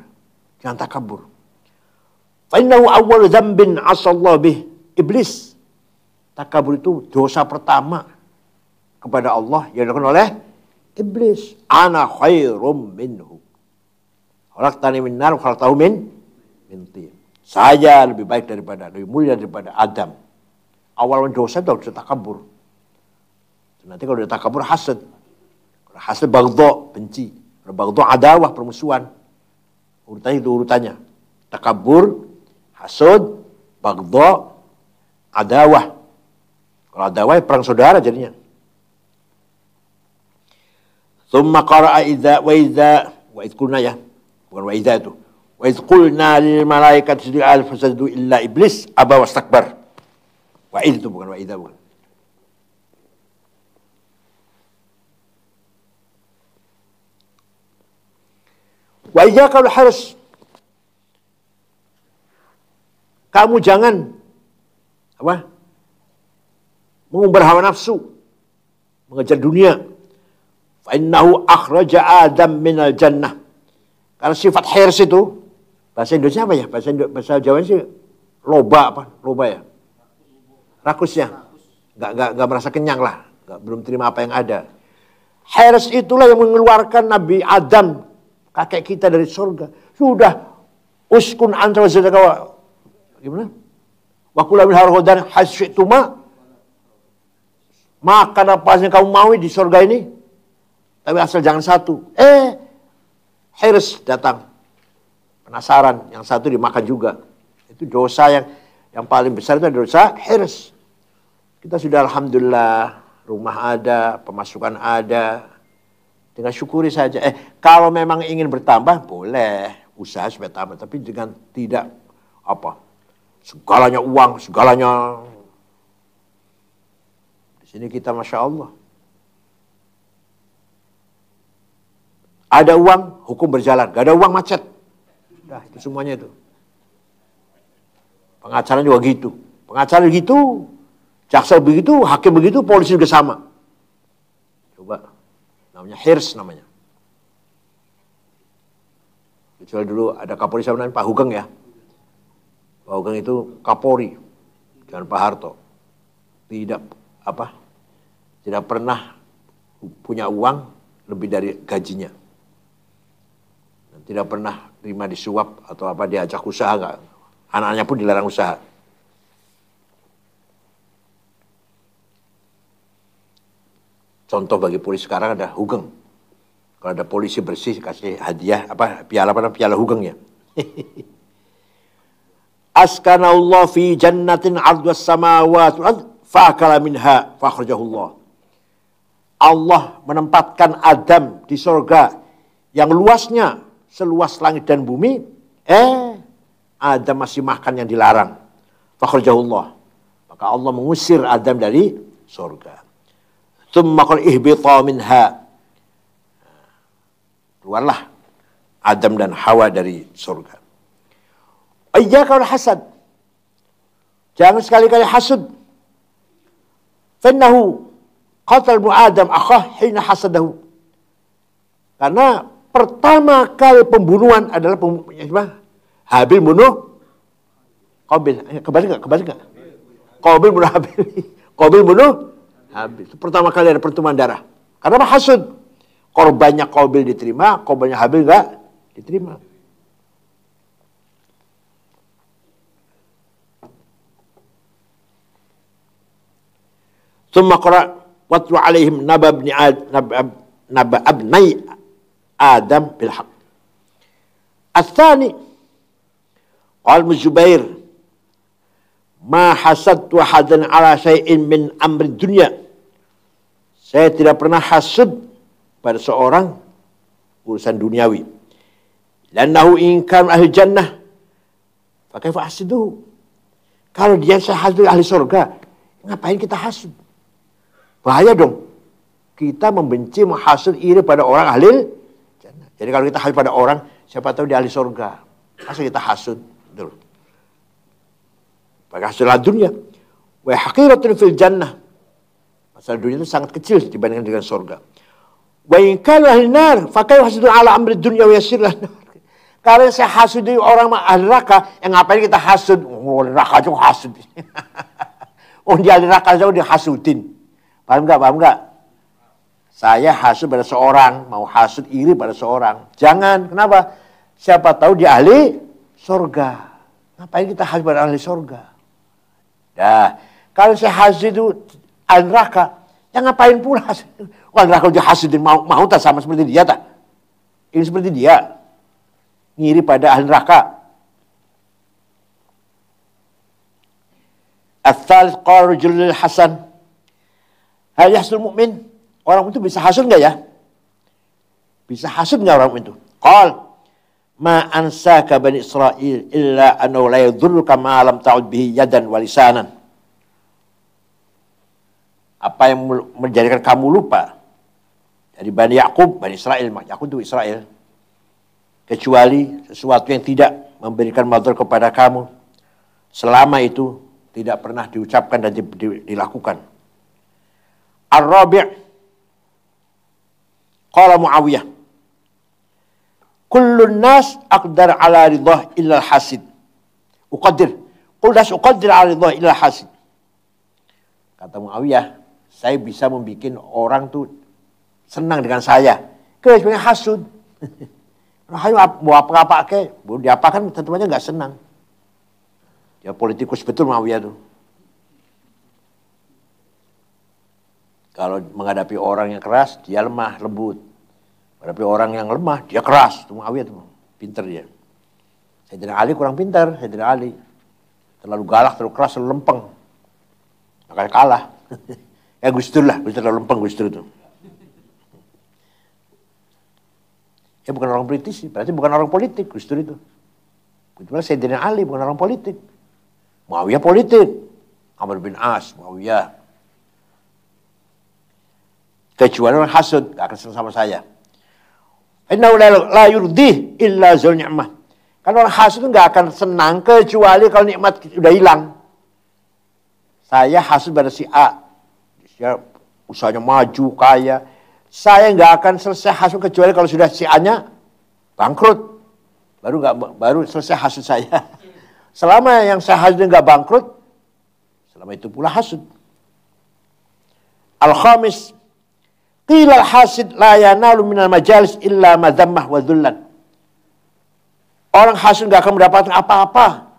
Jangan takabur. Fa innahu awwalu dzambin 'asallahu bih iblis. Takabur itu dosa pertama kepada Allah yang dilakukan oleh iblis. Ana khairum minhu. Khalaqtani min nar wa khalaqtahu min tin. Saya lebih baik lebih mulia daripada Adam. Awal dosa itu harus takabur. Nanti kalau udah takabur hasad. Kalau hasad baghdha, benci. Kalau baghdha adawah, permusuhan. Urutannya. Takabur, hasad, baghdha, adawah. Kalau adawah perang saudara jadinya. Tsumma qara'a idza wa idza wa idkulna ya. Bukan wa idza itu. Wa idh qulna lil malaikati isjudu fasajadu illa iblis aba wastakbar. Wa idh itu bukan wa idza bukan. Wa iyyaka wal hirs. Kamu jangan apa? Mengumbar hawa nafsu, mengejar dunia. Fa innahu akhraja Adam minal jannah. Karena sifat hirs itu bahasa Indonesia apa ya? Bahasa Jawa sih loba ya. Rakus ya. Enggak merasa kenyang lah, belum terima apa yang ada. Hirs itulah yang mengeluarkan Nabi Adam, kakek kita dari surga. Sudah uskun anta wa zawjaka gimana? Wa kula min harhodan hasyi'tuma. Makan apa yang kamu mau di surga ini. Tapi asal jangan satu. hirs datang. Penasaran, yang satu dimakan juga. Itu dosa yang paling besar itu dosa hirs. Kita sudah alhamdulillah, rumah ada, pemasukan ada. Dengan syukuri saja. Kalau memang ingin bertambah, boleh usaha supaya tambah. Tapi dengan tidak segalanya uang, segalanya. Di sini kita Masya Allah. Ada uang, hukum berjalan. Gak ada uang, macet. Nah, itu semuanya itu. Pengacara juga gitu. Pengacara gitu, jaksa begitu, hakim begitu, polisi juga sama. Coba, namanya hirs namanya. Kecuali dulu ada Kapolri sama namanya Pak Hugeng ya. Pak Hugeng itu Kapolri dan Pak Harto. Tidak pernah punya uang lebih dari gajinya. Dan tidak pernah terima disuap atau diajak usaha enggak. Anak-anaknya pun dilarang usaha. Contoh bagi polisi sekarang ada Hugeng. Kalau ada polisi bersih kasih hadiah piala Hugeng ya. Askanallah fi jannatin 'ardhas samawati wal ard fa'akala minha fakhrajahullah. Allah menempatkan Adam di surga yang luasnya seluas langit dan bumi. Adam masih makan yang dilarang. Fakhrajahullah. Maka Allah mengusir Adam dari surga. Tsumma qala ihbita minha. Keluarlah Adam dan Hawa dari surga. Iyyaka wal hasad. Jangan sekali-kali hasud. Fannahu qatal bu Adam akhah hina hasadahu. Karena pertama kali pembunuhan adalah Habil bunuh Qabil. Kebalik enggak? Qabil bunuh Habil. Qabil bunuh Habil. Itu pertama kali ada pertumpahan darah. Karena hasud. Korbannya Qabil diterima, korbannya Habil enggak diterima. Tsumma qara watlu alaihim naba abnai Adam bil haqq. Ats-tsani qala Zubair ma hasadtu hadan ala syai'in min amri dunya. Saya tidak pernah hasud pada seorang urusan duniawi. Lannahu in kan ahli jannah fa kaifa hasiduhu. Kalau dia hasud ahli surga, ngapain kita hasud? Bahaya dong. Kita membenci, menghasud, iri pada orang ahli jannah. Jadi kalau kita hasud pada orang, siapa tahu dia ahli surga. Masa kita hasud? Betul. Pakai hasil dunia. Wa haqiratun fil jannah. Masalah dunia itu sangat kecil dibandingkan dengan surga. Wa in kana ahli nar fa kaifa hasidu ala amri dunya wa yasir lan. Kalau saya hasudi orang ahli neraka, yang ngapain kita hasud? Neraka aja hasud. Dia ahli neraka aja dihasudin. Paham enggak? Saya hasud pada seorang, mau hasud iri pada seorang. Jangan, kenapa? Siapa tahu dia ahli surga. Ngapain kita hasud pada ahli surga? Nah, kalau saya hasud itu ahli neraka, ya ngapain pula? Wah, neraka dia hasudin, mau tak sama seperti dia tak? Ini seperti dia. Ngiri pada ahli neraka. Ats-tsalits qala rajulul hasan. Hal yahsul mu'min? Orang itu bisa hasud enggak ya? Bisa hasud enggak orang itu? Qal ma ansaka bani Israil illa annahu la yadhurruka ma lam ta'ud bihi yadan wa lisanan. Apa yang menjadikan kamu lupa dari Bani Yakub, Bani Israel, Yakub itu Israel, kecuali sesuatu yang tidak memberikan madhar kepada kamu selama itu tidak pernah diucapkan dan dilakukan. Ar-Rabi' qala Muawiyah kullun nas aqdar ala ridhah illa al-hasid. Uqaddir ala ridhah illa al-hasid. Kata Muawiyah, saya bisa membuat orang tuh senang dengan saya. Kecuali hasud. Mau apa-apa mau diapakan tentu aja nggak senang. Dia politikus betul Muawiyah tuh. Kalau menghadapi orang yang keras, dia lemah, lembut. Berarti orang yang lemah, dia keras. Itu Muawiyah tuh, pinter dia. Sayyidina Ali kurang pintar, Sayyidina Ali. Terlalu galak, terlalu keras, terlalu lempeng. Makanya kalah. Ya Gus Dur lah, Gus Dur terlalu lempeng Gus Dur itu. Ya bukan orang politis, berarti bukan orang politik Gus Dur itu. Kecuali Sayyidina Ali bukan orang politik. Muawiyah politik. Amr bin As, Muawiyah. Kecuali orang hasud, gak akan senang sama saya. Innahu la yurdi illa zul ni'mah. Kan orang hasud itu gak akan senang kecuali kalau nikmat sudah hilang. Saya hasud pada si A. Dia usahanya maju, kaya. Saya nggak akan selesai hasud kecuali kalau sudah si A-nya bangkrut. Baru selesai hasud saya. Selama yang saya hasud nggak bangkrut, selama itu pula hasud. Al-khamis, qila al-hasid la yanalu minal majalis illa madhammah wa dhullan. Orang hasud nggak akan mendapatkan apa-apa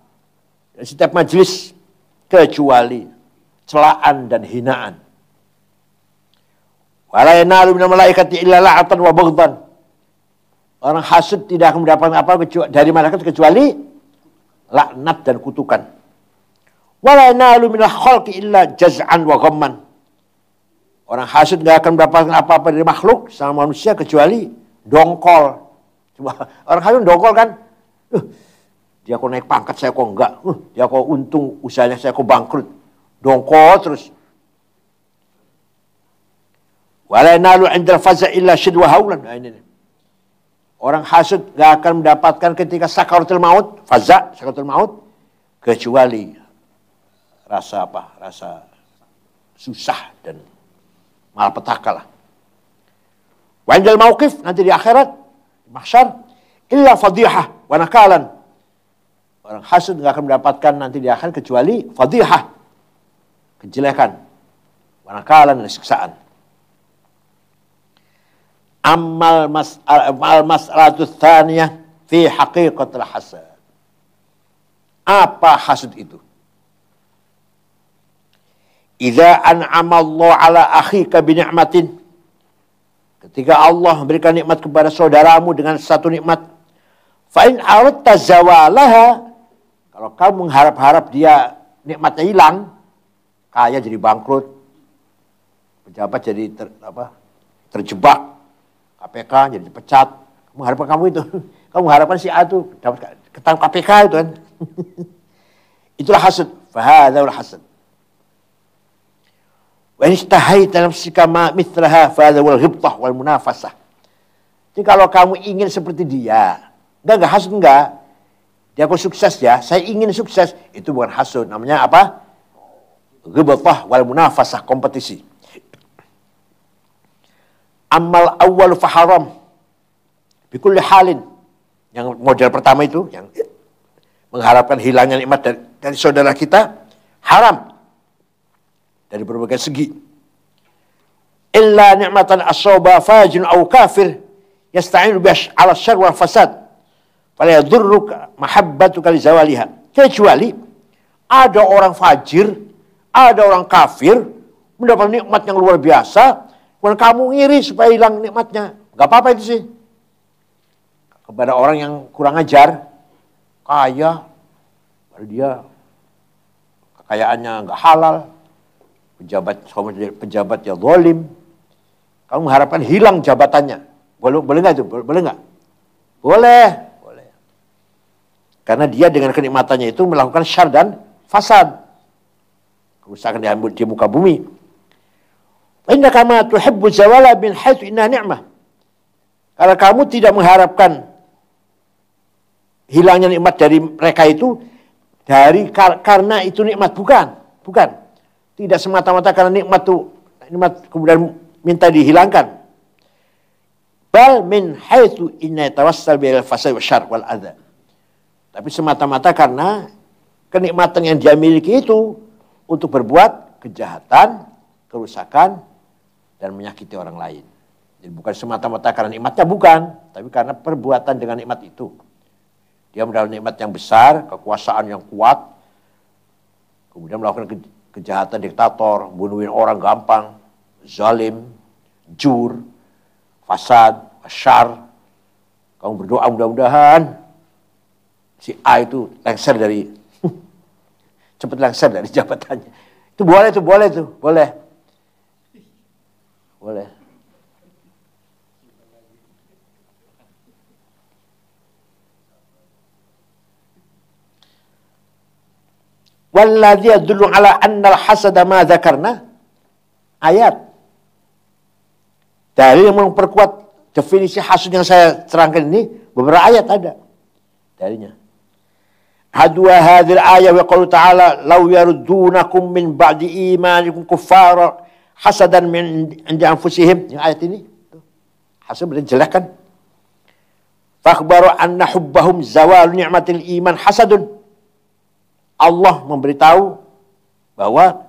dari setiap majelis kecuali celaan dan hinaan. Wala yanalu minal malaikati illa la'atan wa baghdan. Orang hasud tidak akan mendapatkan apa dari malaikat kecuali laknat dan kutukan. Wala yanalu minal khalqi illa jaz'an wa ghamman. Orang hasud tidak akan mendapatkan apa-apa dari makhluk sama manusia kecuali dongkol. Coba orang hasud dongkol kan? Dia kok naik pangkat, saya kok enggak. Dia kok untung usahanya, saya kok bangkrut. Dongkol terus. Wala yanalu 'indal faza' illa shidwa haulan. Nah, ini. Orang hasud gak akan mendapatkan ketika sakaratul maut, faza', sakaratul maut, kecuali rasa apa? Rasa susah dan malapetaka lah. Wa 'indal mauqif, nanti di akhirat, di mahsyar, illa fadhihah wa nakalan. Orang hasud gak akan mendapatkan nanti di akhirat kecuali fadhihah, kejelekan, wa nakalan dan siksaan. Amal mas'alatu tsaniyah fi haqiqatil hasad. Apa hasud itu? Idza an'ama Allah ala akhika bi ni'matin. Ketika Allah memberikan nikmat kepada saudaramu dengan satu nikmat, fa in aradta zawalaha, kalau kamu mengharap-harap dia nikmatnya hilang, kaya jadi bangkrut, pejabat jadi terjebak, KPK jadi dipecat. Kamu harapkan kamu itu. Kamu harapkan si A itu dapat ketangkap KPK itu kan. Itulah hasad. Fahadzaul hasad. Wa in istahaita nafsika ma mithlaha fahadzaul ghibthah wal munafasah. Jadi kalau kamu ingin seperti dia, enggak hasad enggak. Dia kok sukses ya, saya ingin sukses, itu bukan hasad, namanya apa? Ghibthah wal munafasah, kompetisi. Amal awal faharam bikulli halin. Yang model pertama itu, yang mengharapkan hilangnya nikmat dari saudara kita, haram dari berbagai segi. Illa ni'matan asaba fajin aw kafir yasta'inu bi ala syarr wal fasad fala yadurruka mahabbatuka li zawaliha. Kecuali ada orang fajir, ada orang kafir mendapat nikmat yang luar biasa, kalau kamu ngiri supaya hilang nikmatnya, gak apa-apa itu sih. Kepada orang yang kurang ajar, kaya, dia kekayaannya gak halal, pejabat ya zalim, kamu mengharapkan hilang jabatannya, boleh nggak itu? Boleh nggak? Boleh. Karena dia dengan kenikmatannya itu melakukan syarr dan fasad, kerusakan di muka bumi. Innaka ma tuhibbu zawala bin haitsu inna ni'mah. Kalau kamu tidak mengharapkan hilangnya nikmat dari mereka itu karena itu nikmat, bukan. Tidak semata-mata karena nikmat kemudian minta dihilangkan. Bal min haitsu inna tawassal bil fasad wa syarr wal adza. Tapi semata-mata karena kenikmatan yang dia miliki itu untuk berbuat kejahatan, kerusakan, dan menyakiti orang lain. Jadi bukan semata-mata karena nikmatnya, bukan, tapi karena perbuatan dengan nikmat itu. Dia mendapat nikmat yang besar, kekuasaan yang kuat, kemudian melakukan kejahatan diktator, bunuhin orang gampang, zalim, jur, fasad, syar. Kamu berdoa mudah-mudahan si A itu lengser dari cepat lengser dari jabatannya. Itu boleh. Boleh. Walladzi yadullu ala annal hasada ma dzakarna, ayat dalil yang memperkuat definisi hasud yang saya terangkan ini, beberapa ayat ada dalilnya. Hadwa hadhil ayat wa qaulu ta'ala law yaruddunakum min ba'di imanikum kuffara hasadan min 'indi anfusihim. Yang ayat ini hasud berjelek kan? Fakhbaru anna hubbahum zawal ni'matil iman hasadun. Allah memberitahu bahwa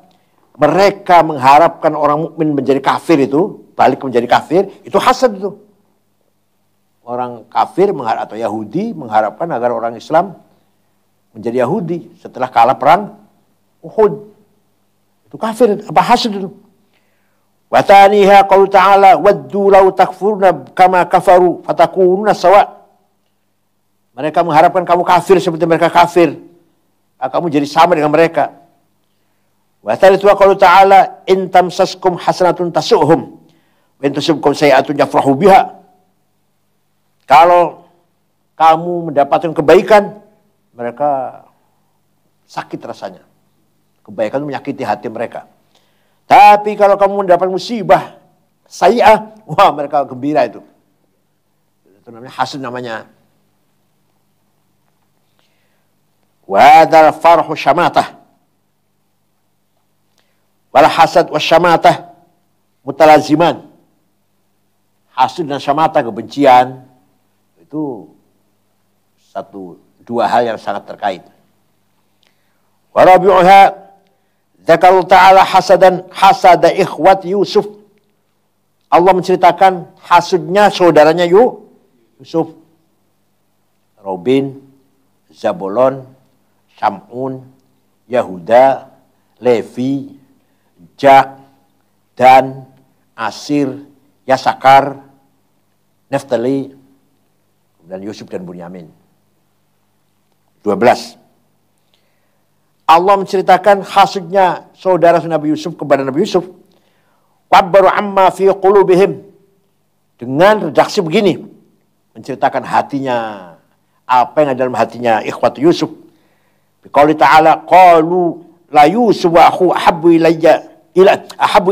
mereka mengharapkan orang mukmin menjadi kafir itu, balik menjadi kafir, itu hasad itu. Orang kafir atau Yahudi mengharapkan agar orang Islam menjadi Yahudi setelah kalah perang Uhud. Itu kafir, apa hasad itu. Wa thaniha qaul ta'ala waddu law takfuruna kama kafaru fatakununa sawa. Mereka mengharapkan kamu kafir seperti mereka kafir. Kamu jadi sama dengan mereka. Wa thalithu qaulu ta'ala in tamsaskum hasanatun tasuhum wa in tusibkum sayi'atun yafrahu biha. Kalau kamu mendapatkan kebaikan, mereka sakit rasanya. Kebaikan itu menyakiti hati mereka. Tapi kalau kamu mendapat musibah sayi'ah, wah mereka gembira itu. Itu namanya hasad namanya. Wa hadzal farhu syamatah. Wal hasad wasyamatah mutalaziman. Hasad dan syamatah, kebencian, itu dua hal yang sangat terkait. Wa rabi'uha dzakara ta'ala hasada ikhwat Yusuf. Allah menceritakan hasudnya saudaranya Yusuf. Robin, Zabulon, Sam'un, Yahuda, Levi, Jak, Dan, Asir, Yasakar, Naftali, dan Yusuf dan Bunyamin. 12. Allah menceritakan hasudnya saudara Nabi Yusuf kepada Nabi Yusuf. Wabbaru amma fi qulubihim. Dengan redaksi begini. Menceritakan hatinya. Apa yang ada dalam hatinya ikhwat Yusuf. Biqauli ta'ala qalu la Yusuf wa akhu ahabbu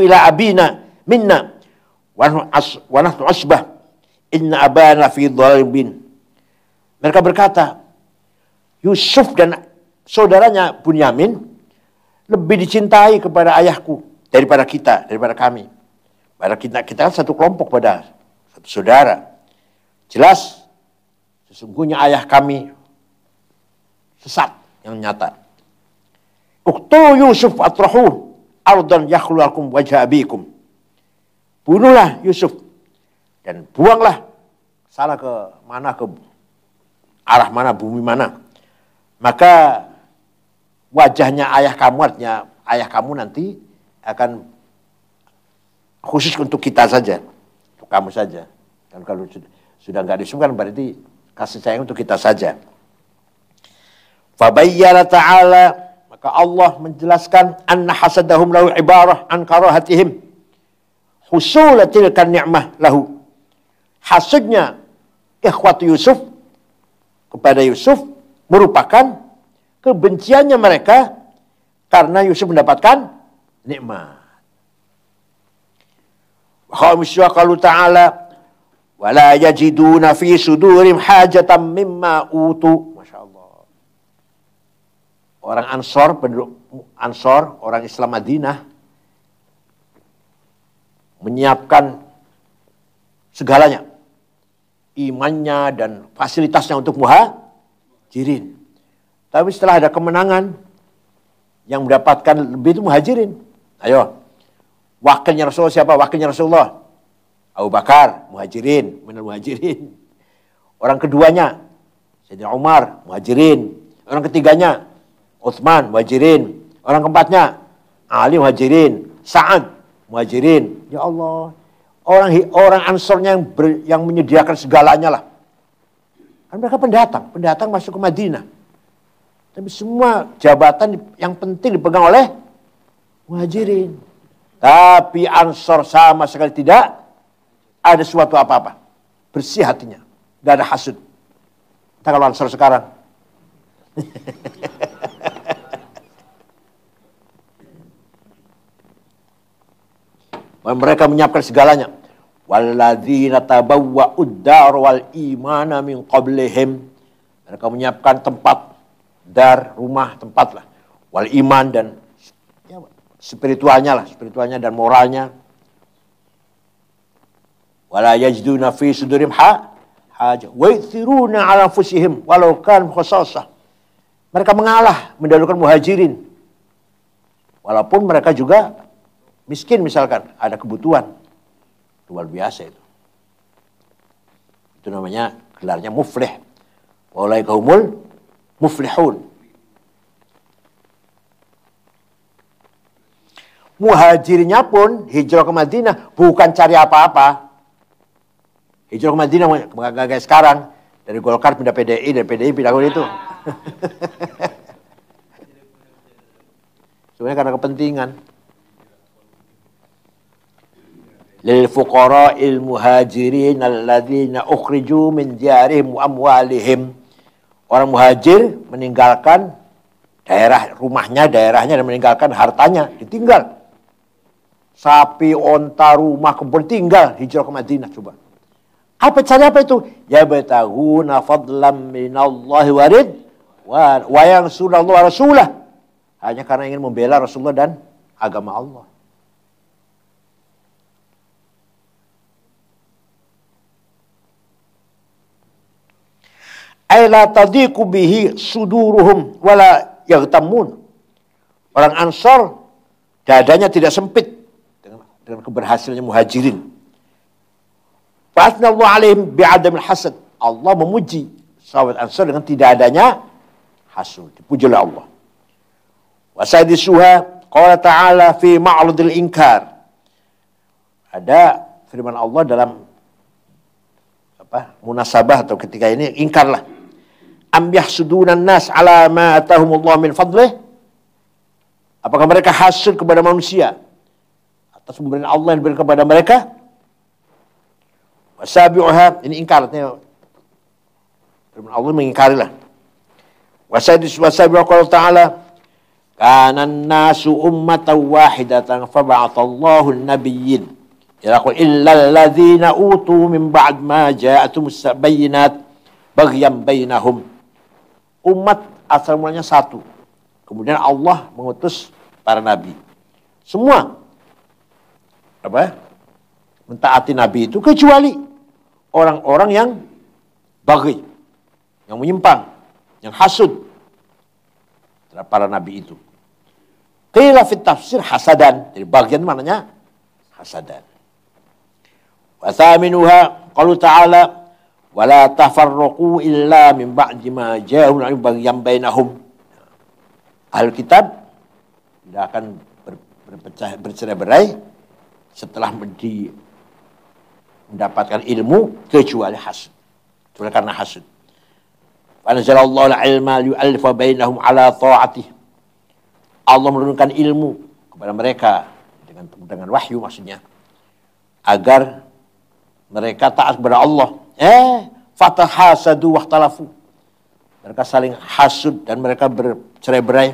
ila abina minna wa nahnu asbah inna abana fi dhalalin. Mereka berkata, Yusuf dan saudaranya Bunyamin lebih dicintai kepada ayahku daripada kami. Padahal kita kan satu kelompok pada satu saudara. Jelas sesungguhnya ayah kami sesat yang nyata. Uqtulu Yusuf atrahu ardan yakhlu lakum wajha abikum. Bunuhlah Yusuf dan buanglah salah ke arah mana, bumi mana. Maka wajahnya ayah kamu, artinya ayah kamu nanti akan khusus untuk kita saja, untuk kamu saja. Dan kalau sudah nggak disebutkan berarti kasih sayang untuk kita saja. Fabayyana ta'ala, maka Allah menjelaskan anna hasadahum lahu ibarah an karahatihim husula tilkan ni'mah lahu. Hasudnya ikhwat Yusuf kepada Yusuf merupakan kebenciannya mereka karena Yusuf mendapatkan nikmat. Khamiswa qalu ta'ala wala yajiduna fi sudurim hajatan mimma utu. Masyaallah. Orang Ansor, orang Islam Madinah menyiapkan segalanya, imannya dan fasilitasnya untuk muhajirin. Tapi setelah ada kemenangan, yang mendapatkan lebih itu muhajirin. Ayo, wakilnya Rasulullah siapa? Wakilnya Rasulullah Abu Bakar, muhajirin, minal muhajirin. Orang keduanya Sayyidina Umar, muhajirin. Orang ketiganya Utsman, muhajirin. Orang keempatnya Ali, muhajirin. Sa'ad, muhajirin. Ya Allah, Orang Ansornya yang menyediakan segalanya lah. Kan mereka pendatang masuk ke Madinah. Tapi semua jabatan yang penting dipegang oleh Muhajirin. Tapi Ansor sama sekali tidak ada suatu apa-apa. Bersih hatinya. Gak ada hasud. Kita kalau Ansor sekarang. Mereka menyiapkan segalanya. Walladzina tabawwa'ud dar wal imana min qablihim. Mereka menyiapkan tempat, dar, rumah, tempat lah. Wal iman dan ya, spiritualnya dan moralnya. Wala yajiduna fi sudurim hajah. Wa yu'thiruna ala anfusihim walau kan khassasah. Mereka mengalah, mendahulukan Muhajirin. Walaupun mereka juga miskin misalkan, ada kebutuhan. Luar biasa itu. Itu namanya, gelarnya muflih. Walaika humul muflihun. Muhajirnya pun hijrah ke Madinah bukan cari apa-apa. Hijrah ke Madinah kayak sekarang. Dari Golkar pindah PDI, dari PDI pindah ke itu. Sebenarnya karena kepentingan. Lil fuqara'il muhajirin alladzina ukhriju min diyarihim wa amwalihim. Orang muhajir meninggalkan daerahnya dan meninggalkan hartanya, ditinggal. Sapi, onta, rumah, kebun tinggal, hijrah ke Madinah coba. Cari apa itu? Ya bataguna fadlam minallahi wa yansurallahu wa rasulah. Hanya karena ingin membela Rasulullah dan agama Allah. Aila tadiku bihi suduruhum wala yaghtamun. Orang Ansor dadanya tidak sempit dengan keberhasilannya Muhajirin. Fa'athnallahu alaihim bi'adamil hasad. Allah memuji sahabat Ansor dengan tidak adanya hasud. Dipuji oleh Allah. Wa sadisuha qala ta'ala fi ma'rudil inkar. Ada firman Allah dalam munasabah atau ketika ini ingkarlah. Am yahsudunan nas ala ma atahumullah min fadlih. Apakah mereka hasud kepada manusia atas pemberian Allah yang diberikan kepada mereka? Wasabi'uha, ini ingkarnya. Firman Allah mengingkarilah. Wasabi'uha qala ta'ala kanan nasu ummatan wahidatan faba'atallahu an-nabiyyin yaqul illal ladzina utu min ba'd ma ja'atumus bayyinat baghyan bainahum. Umat asal mulanya satu. Kemudian Allah mengutus para nabi. Semua mentaati nabi itu kecuali orang-orang yang baghi, yang menyimpang, yang hasud terhadap para nabi itu. Qila fit tafsir hasadan. Jadi bagian maknanya hasadan. Wa thaminuha qalu ta'ala wala tafarraqu illa min ba'di ma ja'ahum baghyan bainahum. Ahli kitab tidak akan bercerai-berai setelah mendapatkan ilmu kecuali hasud. Kecuali karena hasud. Wa anzalallahu al-ilma liyu'allifa bainahum ala ta'atih. Allah menurunkan ilmu kepada mereka dengan wahyu maksudnya agar mereka taat kepada Allah. Fatahasadu wahtalafu. Mereka saling hasud dan mereka bercerai-berai.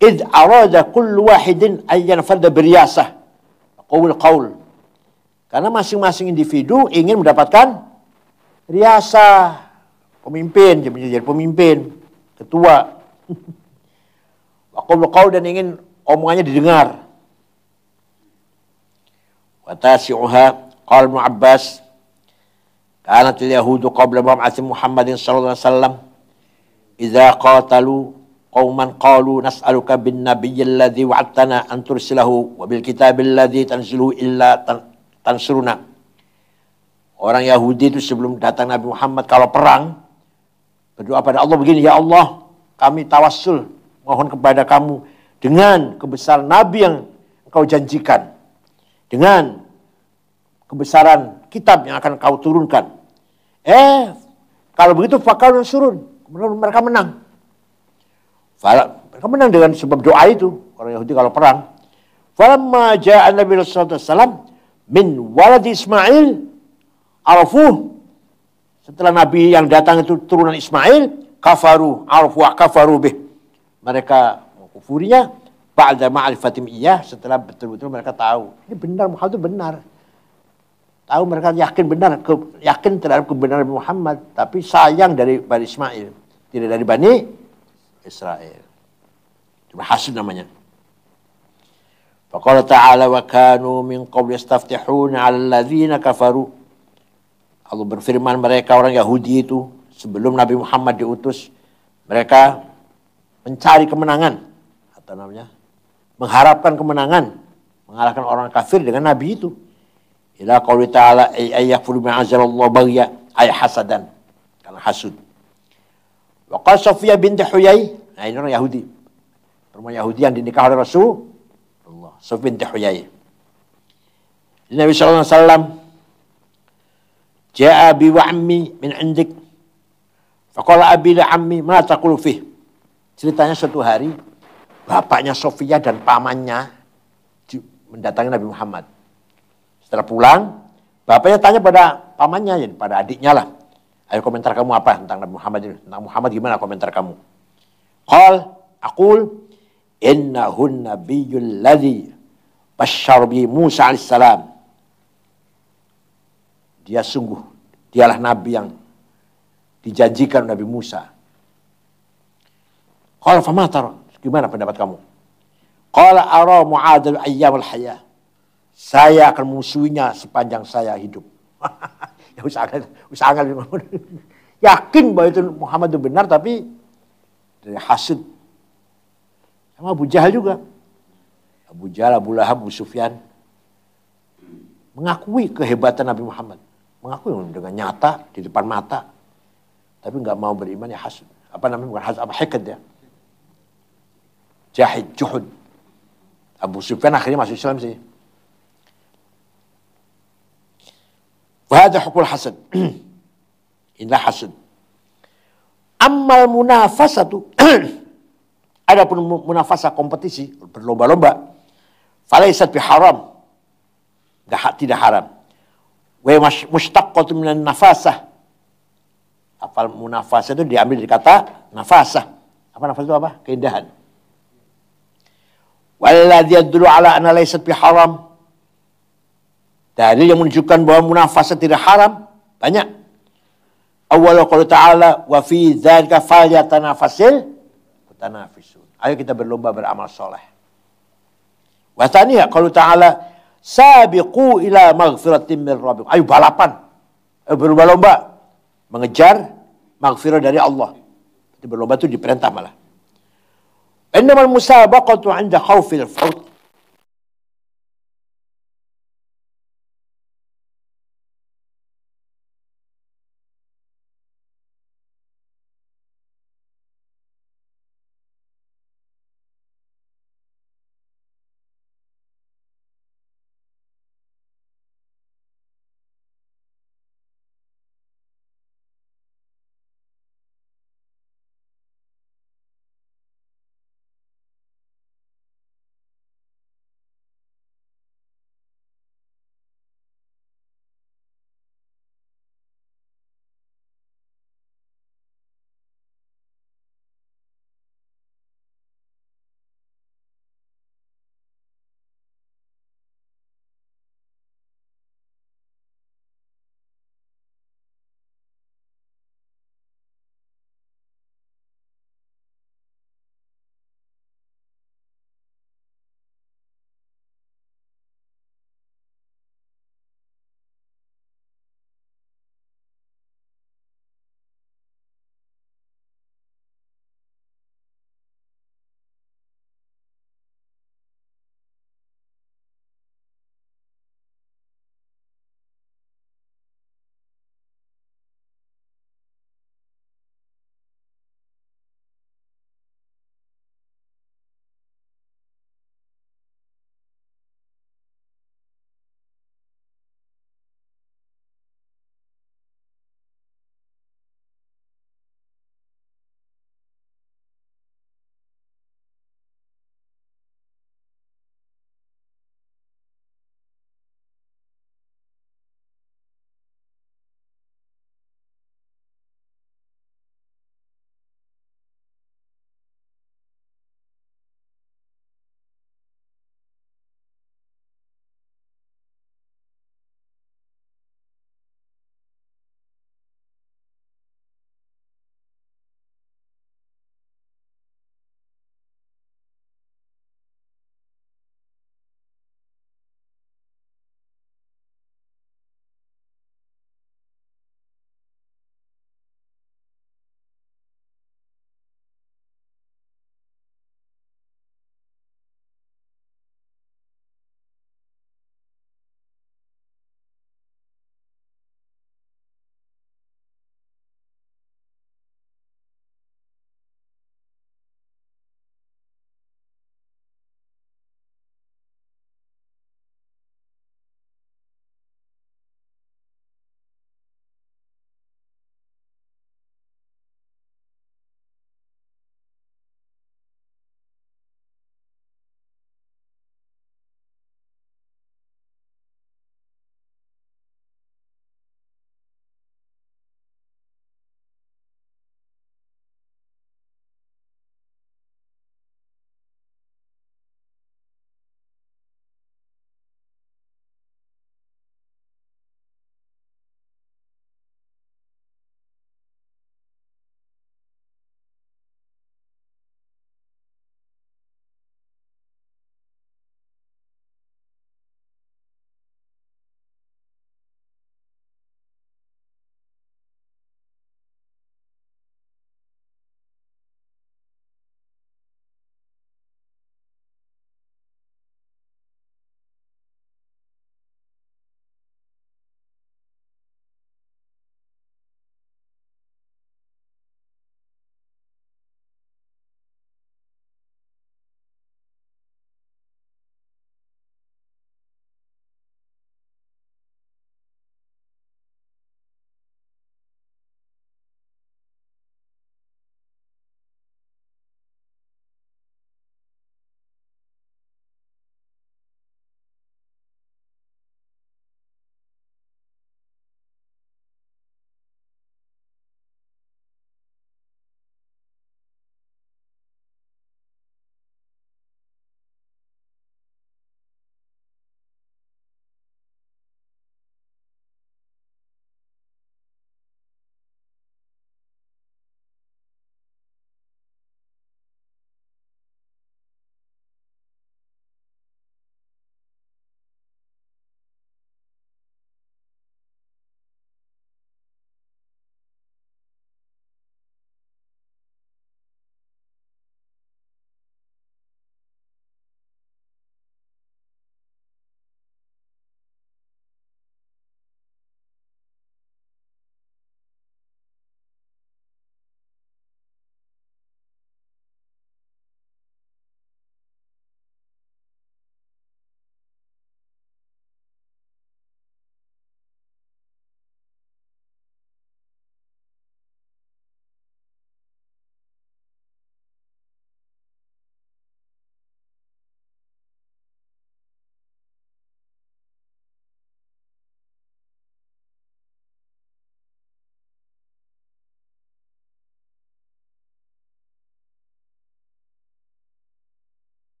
Id arada kullu wahidin ayyan farda biriyasah. Qaul. Karena masing-masing individu ingin mendapatkan riasah, pemimpin, jadi pemimpin, ketua. Qaul dan ingin omongannya didengar. Wa tasi'uha qala Ibnu Abbas kanatil yahudu qabla mab'ats Muhammadin sallallahu alaihi wasallam idza qatalu qauman qalu nas'aluka bin nabiyyil ladzi wa'adtana an tursilahu wa bil kitabil ladzi tanzilu illa tansuruna. Orang Yahudi itu sebelum datang Nabi Muhammad kalau perang berdoa pada Allah begini, ya Allah, kami tawassul mohon kepada kamu dengan kebesaran nabi yang engkau janjikan, dengan kebesaran kitab yang akan kau turunkan. Kalau begitu fakal surun, mereka menang. Mereka menang dengan sebab doa itu. Orang Yahudi kalau perang. Falamma ja'a Nabi sallallahu alaihi wasallam min waladi Ismail arafuh. Setelah Nabi yang datang itu turunan Ismail, kafaru, arafu wa kafaru bih. Mereka mengkufurinya ba'da ma'rifatim iyah, setelah betul-betul mereka tahu. Ini benar, Muhammad itu benar. Tahu mereka yakin benar, yakin terhadap kebenaran Muhammad, tapi sayang dari Bani Ismail, tidak dari Bani Israel. Hasud namanya. Faqala ta'ala wa kanu min qabl yastaftihuna 'alal ladzina kafaru. Allah berfirman, mereka orang Yahudi itu sebelum Nabi Muhammad diutus, mereka mencari kemenangan atau namanya mengharapkan kemenangan, mengalahkan orang kafir dengan Nabi itu. Ila qauli ta'ala ay yakfuru bima anzalallahu baghya ay hasadan, karena hasud. Wa qala Safiyah binti Huyai, nah ini orang Yahudi. Perempuan Yahudi yang dinikah oleh Rasulullah, Safiyah binti Huyai. Nabi sallallahu alaihi wasallam ja'a bi wa ammi min indik. Faqala abi la ammi ma taqulu fih. Ceritanya suatu hari bapaknya Sofia dan pamannya mendatangi Nabi Muhammad. Setelah pulang, bapaknya tanya pada pamannya, ya, pada adiknya lah. Ayo komentar kamu apa tentang Nabi Muhammad ini? Tentang Muhammad gimana komentar kamu? Aqul innahun nabiyyul ladzi basyara bi Musa alaihissalam. Dialah nabi yang dijanjikan Nabi Musa. Qala fama tara? Gimana pendapat kamu? Qala ara mu'adul ayyamul hayah. Saya akan musuhinya sepanjang saya hidup. Ya usahakan. Yakin bahwa itu Muhammad itu benar, tapi dari hasud. Sama Abu Jahal juga. Abu Jahal, Abu Lahab, Abu Sufyan mengakui kehebatan Nabi Muhammad. Mengakui dengan nyata di depan mata. Tapi nggak mau beriman, ya hasud. Apa namanya? Bukan hasud, apa hikad ya. Jahid, juhud. Abu Sufyan akhirnya masuk Islam sih. Wahada hukul hasad. Inilah hasad. Ammal munafasatu. Adapun munafasah kompetisi, berlomba-lomba. Falaisat biharam. Tidak haram. Wa mustaqqatu minan nafasah. Afal munafasah itu diambil dari kata nafasah. Apa nafasah itu apa? Keindahan. Walladzi yadullu ala anna laysat biharam. Dalil yang menunjukkan bahwa munafasah tidak haram banyak. Awwalu qouli ta'ala wa fi dzalika falyatanafasil mutanafisun. Ayo kita berlomba beramal soleh. Wa tsaniya qouli ta'ala sabiqu ila maghfiratin min rabbikum. Ayo balapan. Ayo berlomba-lomba mengejar maghfirah dari Allah. Itu berlomba itu diperintah malah. Innamal musabaqatu 'inda khaufil faut.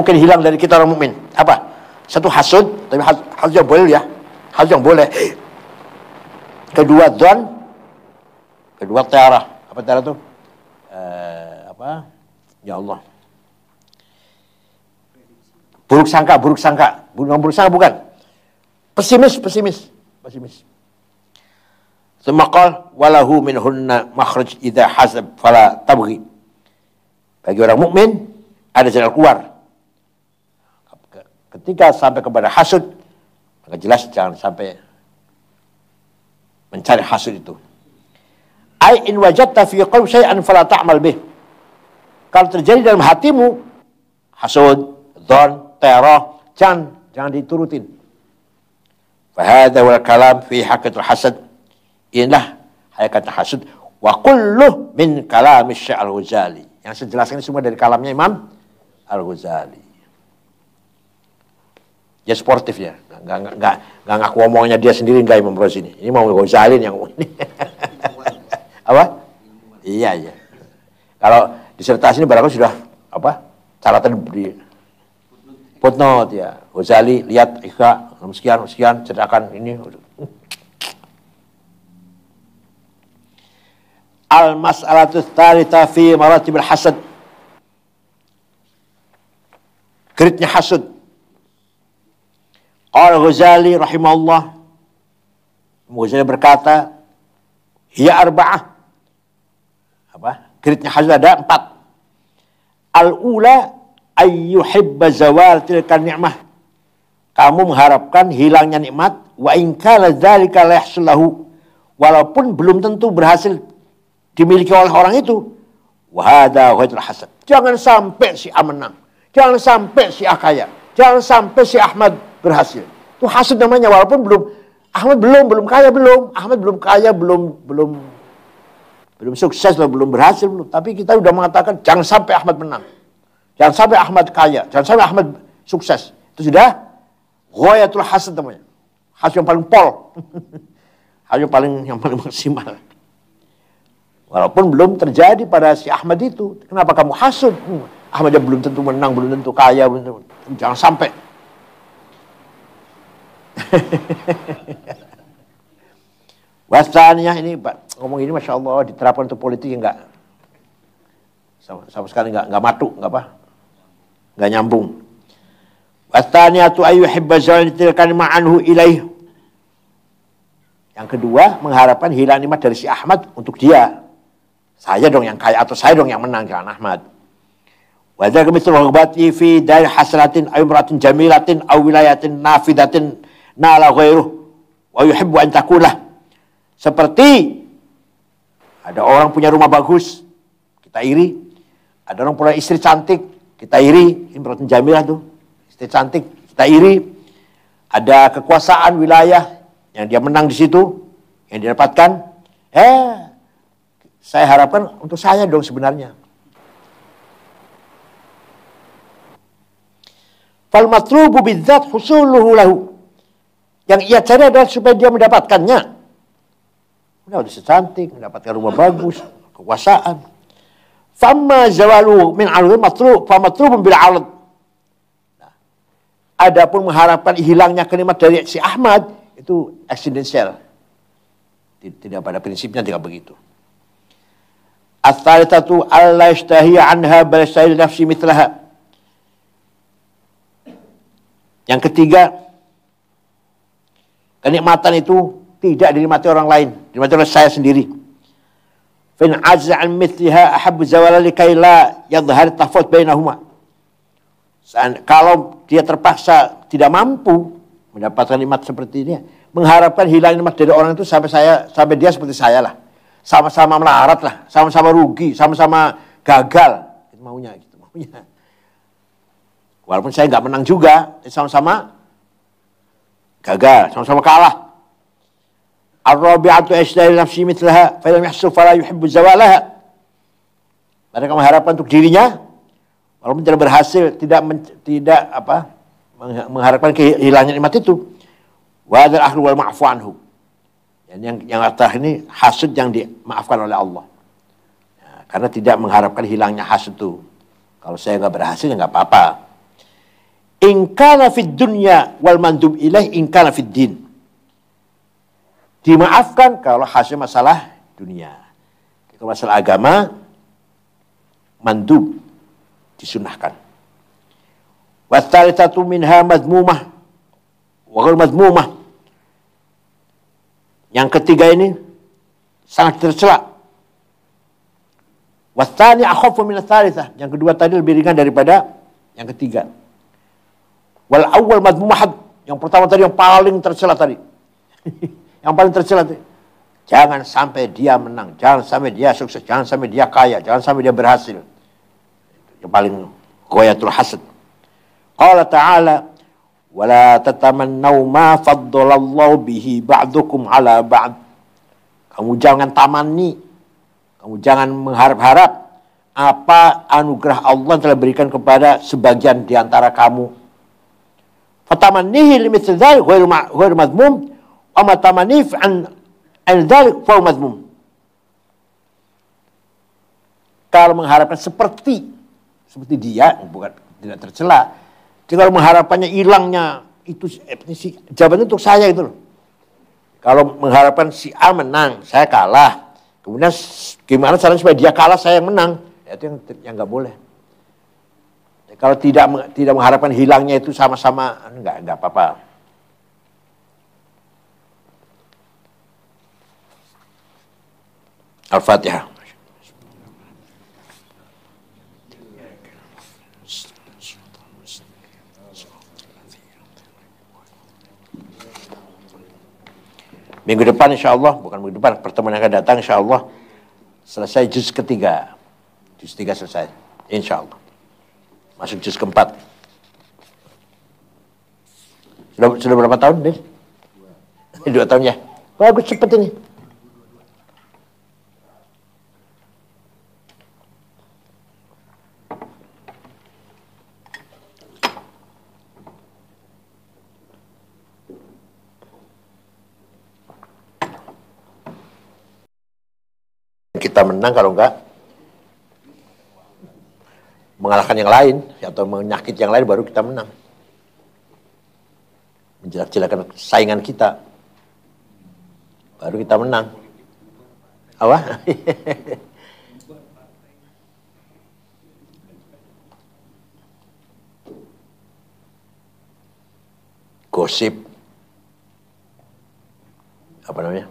mungkin hilang dari kita orang mukmin. Apa? Satu hasud, tapi hasud yang boleh ya. Hasud yang boleh. Kedua dzon, kedua tiara. Apa tiara tuh? Apa? Ya Allah. Buruk sangka. Buruk sangka bukan. Pesimis. Semaqal walahu minhunna makhraj idza hasab fala tabghi. Bagi orang mukmin ada jalan keluar. Ketika sampai kepada hasud, maka jelas jangan sampai mencari hasud itu. Ai in wajadta fi qalbi syai'an fala ta'mal bih. Kalau terjadi dalam hatimu hasud, dzon, teror, jangan diturutin. Fa hadza wal kalam fi haqiqatil hasad. Inilah hakikat hasud wa kulluh min kalam Syekh Al-Ghazali. Yang saya jelaskan ini semua dari kalamnya Imam Al-Ghazali. Dia sportif ya, nggak ngaku omongnya dia sendiri, nggak Imam Razi ini. Ini mau Ghazali yang ngomong ini. Apa? Iya. Kalau disertasi ini barangkali sudah apa? Catatan di footnote ya. Ghazali lihat Ikhya sekian ceritakan ini. Al-mas'alatu tsalitsa fi maratibil hasad. Geritnya hasud. Al-Ghazali rahimahullah, Ghazali berkata, hiya arba'ah. Apa? Geritnya hasud ada 4. Al-ula ayyuhibba zawal tilka ni'mah. Kamu mengharapkan hilangnya nikmat, wa in kana dzalika la yahsul lahu, walaupun belum tentu berhasil dimiliki oleh orang itu. Wa hadza huwal hasad. Jangan sampai si A menang. Jangan sampai si A kaya. Jangan sampai si Ahmad berhasil. Itu hasud namanya, walaupun Ahmad belum kaya, belum sukses, belum berhasil, tapi kita sudah mengatakan jangan sampai Ahmad menang. Jangan sampai Ahmad kaya, jangan sampai Ahmad sukses. Itu sudah ghayatul hasad namanya. Hasud yang paling pol. Hasud yang paling maksimal. Walaupun belum terjadi pada si Ahmad itu. Kenapa kamu hasud? Ahmad yang belum tentu menang, belum tentu kaya, jangan sampai. Wasannya ini ngomong ini Masya Allah diterapkan untuk politik enggak sama sekali enggak matu, enggak nyambung. Wasaniyatu ayyuhibba zawalitilkan ma'anhu ilaih. Yang kedua, mengharapkan hilang nikmat dari si Ahmad untuk dia. Saya dong yang kaya atau saya dong yang menang, jangan Ahmad. Wa dzaka mithlu raghbati fi dar hasratin aw imratin jamilatin aw wilayatin nafidatin nala ghairuh wa yuhibbu an takulah. Seperti ada orang punya rumah bagus, kita iri. Ada orang punya istri cantik, kita iri. Imratun jamilah tuh, istri cantik, kita iri. Ada kekuasaan wilayah yang dia menang di situ, yang didapatkan. Saya harapkan untuk saya dong sebenarnya. Fal matlubu bidzat husuluhu lahu. Yang ia cari adalah supaya dia mendapatkannya. Udah cantik, mendapatkan rumah bagus, kekuasaan. Famma zawalu min ardi matlub, fa matlubun bil arad. Adapun mengharapkan hilangnya kenikmat dari si Ahmad itu eksistensial. Tidak pada prinsipnya tidak begitu. Ats-tsalitsatu alla yastahi anha bal yastahi nafsi mithlaha. Yang ketiga, kenikmatan itu tidak dinikmati orang lain, dinikmati oleh saya sendiri. Fin azza an mithliha ahabbu zawala likay la yadhhar tafawut bainahuma. Kalau dia terpaksa tidak mampu mendapatkan nikmat seperti ini, mengharapkan hilang nikmat dari orang itu sampai dia seperti saya lah. Sama-sama melarat lah, sama-sama rugi, sama-sama gagal. Itu maunya. Walaupun saya nggak menang juga, sama-sama gagal, sama-sama kalah. Ar-rabi'atu yashtari nafsi mithlaha fa lam yahsul fala yuhibbu zawalaha. Mereka mengharapkan untuk dirinya walaupun tidak berhasil, tidak mengharapkan kehilangan nikmat itu. Wa hadzal ahlu wal ma'fu anhu. Yang atas ini hasud yang dimaafkan oleh Allah. Ya, karena tidak mengharapkan hilangnya hasud itu. Kalau saya nggak berhasil ya nggak apa-apa. In kana fid dunya wal mandub ilaih in kana fid din. Dimaafkan kalau hasil masalah dunia. Kalau masalah agama, mandub, disunahkan. Watsalitatu minha madmumah wa ghairu madmumah. Yang ketiga ini sangat tercela. Watsani akhafu min ats-tsalitsah. Yang kedua tadi lebih ringan daripada yang ketiga. Wal awwal madmumah. Yang pertama tadi yang paling tercela tadi. Yang paling tercela tadi. Jangan sampai dia menang, jangan sampai dia sukses, jangan sampai dia kaya, jangan sampai dia berhasil. Yang paling ghayatul hasad. Qala ta'ala wala tatamannaw ma faddalallahu bihi ba'dukum ala ba'd. Kamu jangan tamanni, kamu jangan mengharap-harap apa anugerah Allah telah berikan kepada sebagian di antara kamu. Fatamannihi limithli dzalik ghairu madmum, wa ma tamanif an dzalik fa madmum. Kalau mengharapkan seperti dia bukan tidak tercela. Jadi kalau mengharapkannya hilangnya itu jawabannya untuk saya itu loh. Kalau mengharapkan si A menang, saya kalah. Kemudian gimana caranya supaya dia kalah, saya yang menang? Ya, itu yang nggak boleh. Kalau tidak mengharapkan hilangnya itu sama-sama nggak apa-apa. Al-Fatihah. Minggu depan insya Allah, bukan minggu depan, pertemuan yang akan datang insya Allah selesai juz ketiga. Juz 3 selesai, insya Allah. Masuk juz keempat. Sudah berapa tahun, deh? 2 tahun ya. Bagus, cepet ini. Kita menang kalau enggak mengalahkan yang lain atau menyakit yang lain baru kita menang. Menjelek-jelekan saingan kita baru kita menang. Apa? Gosip. Apa namanya?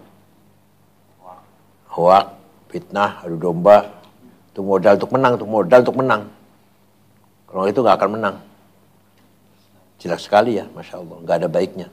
Hoak, fitnah, adu domba. Itu modal untuk menang, Kalau itu nggak akan menang. Jelas sekali ya, Masya Allah. Nggak ada baiknya.